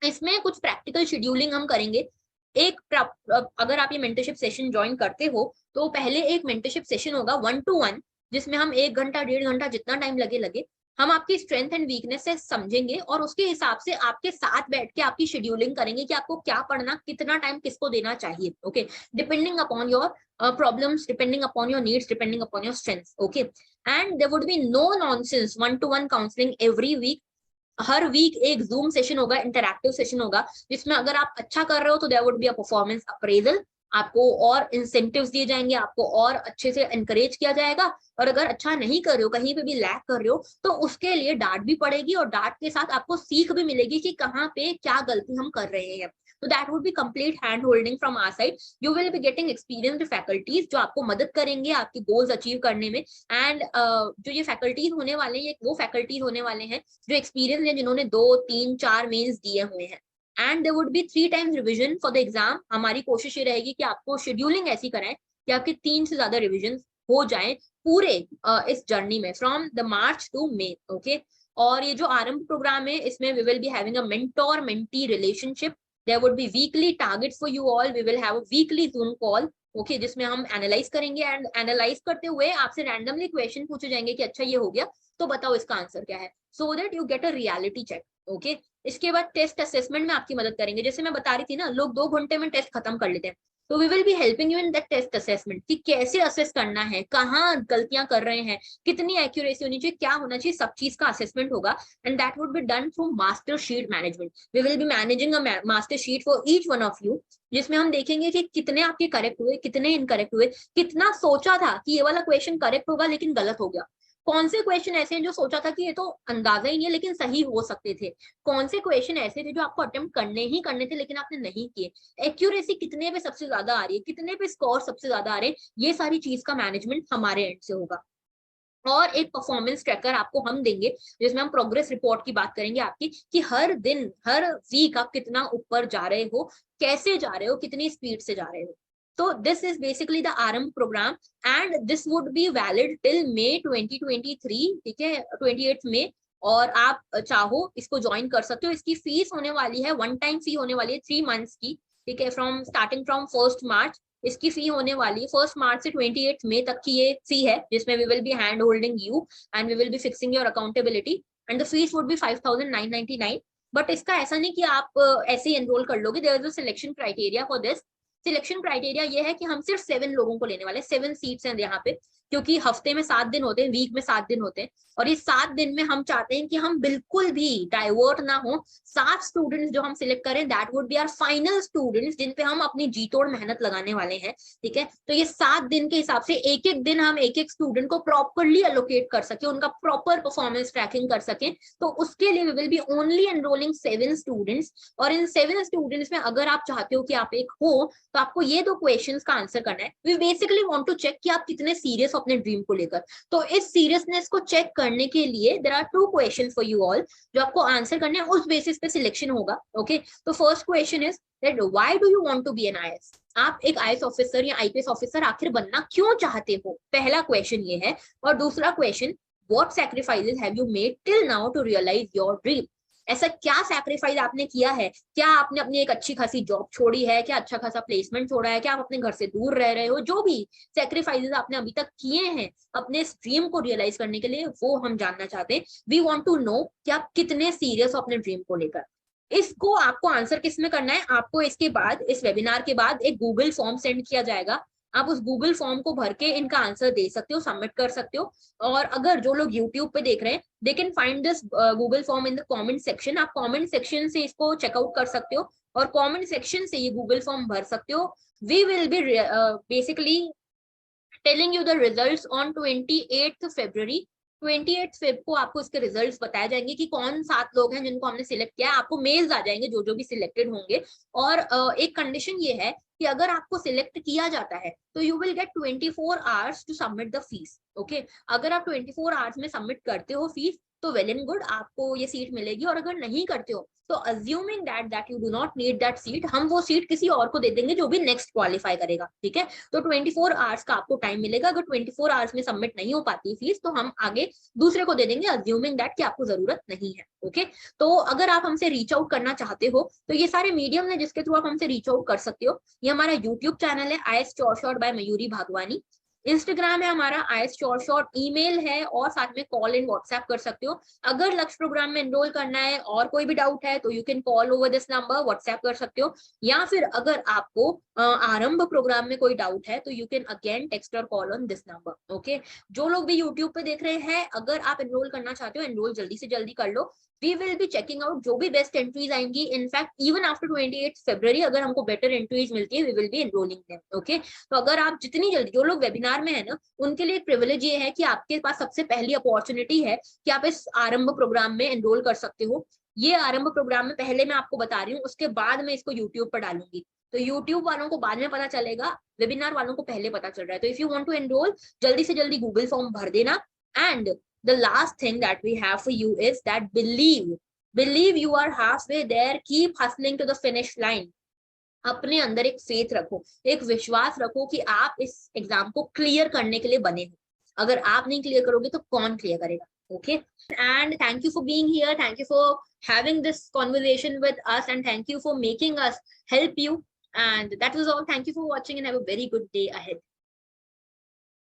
इसमें कुछ प्रैक्टिकल शेड्यूलिंग हम करेंगे। अगर आप ये मेंटरशिप सेशन ज्वाइन करते हो तो पहले एक मेंटरशिप सेशन होगा 1-to-1, जिसमें हम 1 घंटा 1.5 घंटा जितना टाइम लगे हम आपकी स्ट्रेंथ एंड वीकनेस से समझेंगे और उसके हिसाब से आपके साथ बैठ के आपकी शेड्यूलिंग करेंगे कि आपको क्या पढ़ना, कितना टाइम किसको देना चाहिए। Okay, depending upon your problems, depending upon your needs, depending upon your strengths. Okay, and there would be no nonsense 1-to-1 counseling every week. हर वीक एक जूम सेशन होगा, इंटरैक्टिव सेशन होगा, जिसमें अगर आप अच्छा कर रहे हो तो there would be a performance appraisal, आपको और इंसेंटिव्स दिए जाएंगे, आपको और अच्छे से एनकरेज किया जाएगा। और अगर अच्छा नहीं कर रहे हो, कहीं पे भी लैग कर रहे हो, तो उसके लिए डांट भी पड़ेगी, और डांट के साथ आपको सीख भी मिलेगी कि कहाँ पे क्या गलती हम कर रहे हैं। तो that would be complete hand holding from our side. You will be getting experienced faculties जो आपको मदद करेंगे आपकी गोल्स अचीव करने में। एंड जो ये फैकल्टीज होने वाले हैं, वो फैकल्टीज होने वाले हैं जो एक्सपीरियंस है, जिन्होंने 2, 3, 4 मेंस दिए हुए हैं। And there would be 3 times revision for the exam. हमारी कोशिश ये रहेगी कि आपको शेड्यूलिंग ऐसी कराएं कि आपके 3 से ज्यादा रिविजन हो जाएं पूरे इस जर्नी में, from the March to May. Okay, और ये जो आरंभ प्रोग्राम है, इसमें we will be having a mentor mentee relationship. There would be weekly targets for you all. We will have a weekly Zoom call, okay, जिसमें हम analyse करेंगे, and analyse करते हुए आपसे रैंडमली क्वेश्चन पूछे जाएंगे कि अच्छा ये हो गया तो बताओ इसका आंसर क्या है, so that you get a reality check. Okay, इसके बाद टेस्ट असेसमेंट में आपकी मदद करेंगे। जैसे मैं बता रही थी ना, लोग 2 घंटे में टेस्ट खत्म कर लेते हैं, तो we will be helping you in that test assessment कि कैसे असेस करना है, कहाँ गलतियां कर रहे हैं, कितनी एक्यूरेसी होनी चाहिए, क्या होना चाहिए, सब चीज का असेसमेंट होगा। And that would be done through master sheet management. We will be managing a master sheet for each one of you, जिसमें हम देखेंगे कि कितने आपके करेक्ट हुए, कितने इनकरेक्ट हुए, कितना सोचा था कि ये वाला क्वेश्चन करेक्ट होगा लेकिन गलत हो गया, कौन से क्वेश्चन ऐसे हैं जो सोचा था कि ये तो अंदाजा ही नहीं है लेकिन सही हो सकते थे, कौन से क्वेश्चन ऐसे थे जो आपको अटेम्प्ट करने थे लेकिन आपने नहीं किए, एक्यूरेसी कितने पे सबसे ज्यादा आ रही है, कितने पे स्कोर सबसे ज्यादा आ रहे हैं, ये सारी चीज का मैनेजमेंट हमारे एंड से होगा। और एक परफॉर्मेंस ट्रैकर आपको हम देंगे, जिसमें हम प्रोग्रेस रिपोर्ट की बात करेंगे आपकी, कि हर दिन हर वीक आप कितना ऊपर जा रहे हो, कैसे जा रहे हो, कितनी स्पीड से जा रहे हो। तो this is basically the Aarambh program, and this would be valid till May 2023, ठीक है, 28 मई। और आप चाहो इसको ज्वाइन कर सकते हो। इसकी फीस होने वाली है, 1 टाइम फी होने वाली है 3 months की, ठीक है, from starting from 1st March। इसकी फी होने वाली 1 मार्च से 28 मई तक की ये फी है, जिसमें we will be hand holding you and we will be fixing your accountability and the fees would be 5999। But इसका ऐसा नहीं कि आप ऐसे ही एनरोल कर लोगे, there is a selection criteria for this. Selection criteria ये है कि हम सिर्फ 7 लोगों को लेने वाले, 7 सीट्स हैं यहाँ पे, क्योंकि हफ्ते में 7 दिन होते हैं, वीक में 7 दिन होते हैं, और इस 7 दिन में हम चाहते हैं कि हम बिल्कुल भी डाइवर्ट ना हो। 7 स्टूडेंट्स जो हम सिलेक्ट करें that would be our final students, जिन पे हम अपनी जी तोड़ मेहनत लगाने वाले हैं, ठीक है। तो ये 7 दिन के हिसाब से एक एक दिन हम एक एक स्टूडेंट को प्रॉपरली एलोकेट कर सके, उनका प्रॉपर परफॉर्मेंस ट्रैकिंग कर सके। तो उसके लिए we will be only enrolling 7 students, और इन 7 स्टूडेंट्स में अगर आप चाहते हो कि आप एक हो, तो आपको ये 2 क्वेश्चंस का आंसर करना है। We basically want to check कि आप कितने सीरियस हो अपने ड्रीम को लेकर। तो इस सीरियसनेस को चेक करने के लिए there are 2 questions for you all, जो आपको आंसर करने हैं, उस बेसिस पे सिलेक्शन होगा। ओके, तो first question is that why do you want to be an IAS? आप एक आईएएस ऑफिसर या आईपीएस ऑफिसर आखिर बनना क्यों चाहते हो? पहला क्वेश्चन ये है। और दूसरा question, what sacrifices have you made till now to realise your dream? ऐसा क्या सैक्रिफाइस आपने किया है? क्या आपने अपनी एक अच्छी खासी जॉब छोड़ी है? क्या अच्छा खासा प्लेसमेंट छोड़ा है? क्या आप अपने घर से दूर रह रहे हो? जो भी सैक्रिफाइसेस आपने अभी तक किए हैं अपने ड्रीम को रियलाइज करने के लिए, वो हम जानना चाहते हैं। वी वांट टू नो कि आप कितने सीरियस हो अपने ड्रीम को लेकर। इसको आपको आंसर किस में करना है? आपको इसके बाद, इस वेबिनार के बाद एक गूगल फॉर्म सेंड किया जाएगा। आप उस गूगल फॉर्म को भर के इनका आंसर दे सकते हो, सबमिट कर सकते हो। और अगर जो लोग यूट्यूब पे देख रहे हैं, they can find this Google form in the comment section. आप कमेंट सेक्शन से इसको चेकआउट कर सकते हो और कमेंट सेक्शन से ये गूगल फॉर्म भर सकते हो। We will be basically telling you the results on 28 February. 28 Feb को आपको इसके रिजल्ट्स बताए जाएंगे कि कौन 7 लोग हैं जिनको हमने सिलेक्ट किया है। आपको मेल्स आ जाएंगे जो जो भी सिलेक्टेड होंगे। और एक कंडीशन ये है कि अगर आपको सिलेक्ट किया जाता है तो you will get 24 hours to submit the fees. Okay, अगर आप 24 आवर्स में सबमिट करते हो फीस तो वेल एंड गुड, आपको ये सीट मिलेगी। और अगर नहीं करते हो तो assuming that you do not need that seat, हम वो सीट किसी और को दे देंगे जो भी नेक्स्ट क्वालिफाई करेगा, ठीक है। तो 24 आवर्स का आपको टाइम मिलेगा। अगर 24 आवर्स में सबमिट नहीं हो पाती फीस तो हम आगे दूसरे को दे देंगे, अज्यूमिंग दैट कि आपको जरूरत नहीं है। ओके, तो अगर आप हमसे रीच आउट करना चाहते हो तो ये सारे मीडियम है जिसके थ्रू आप हमसे रीच आउट कर सकते हो। ये हमारा यूट्यूब चैनल है IAS sure shot by Mayuri Bhagwani, Instagram है हमारा आईएएस श्योर शॉट, ईमेल है, और साथ में कॉल एंड व्हाट्सएप कर सकते हो। अगर लक्ष्य प्रोग्राम में एनरोल करना है और कोई भी डाउट है तो you can call over this number, WhatsApp कर सकते हो। या फिर अगर आपको आरंभ प्रोग्राम में कोई डाउट है तो यू कैन अगेन टेक्स्ट और call on this number. Okay, जो लोग भी यूट्यूब पे देख रहे हैं, अगर आप एनरोल करना चाहते हो, एनरोल जल्दी से जल्दी कर लो। We will be checking out जो भी बेस्ट एंट्रीज आएंगी। इनफैक्ट इवन आफ्टर 28 फरवरी अगर हमको बेटर एंट्रीज मिलती है, we will be enrolling them. Okay, तो अगर आप जितनी जल्दी, जो लोग वेबिनार में है ना, उनके लिए प्रिविलेज ये है कि आपके पास सबसे पहली अपॉर्चुनिटी है कि आप इस आरंभ प्रोग्राम में एनरोल कर सकते हो। ये आरंभ प्रोग्राम में पहले मैं आपको बता रही हूँ, उसके बाद मैं इसको यूट्यूब पर डालूंगी। तो यूट्यूब वालों को बाद में पता चलेगा, वेबिनार वालों को पहले पता चल रहा है। तो if you want to enrol, जल्दी से जल्दी गूगल फॉर्म भर देना। And the last thing that we have for you is that believe you are halfway there, keep hustling to the finish line. अपने अंदर एक फेथ रखो, एक विश्वास रखो कि आप इस एग्जाम को क्लियर करने के लिए बने हो। अगर आप नहीं क्लियर करोगे तो कौन क्लियर करेगा? Okay, and thank you for being here, thank you for having this conversation with us, and thank you for making us help you, and that was all. Thank you for watching and have a very good day ahead.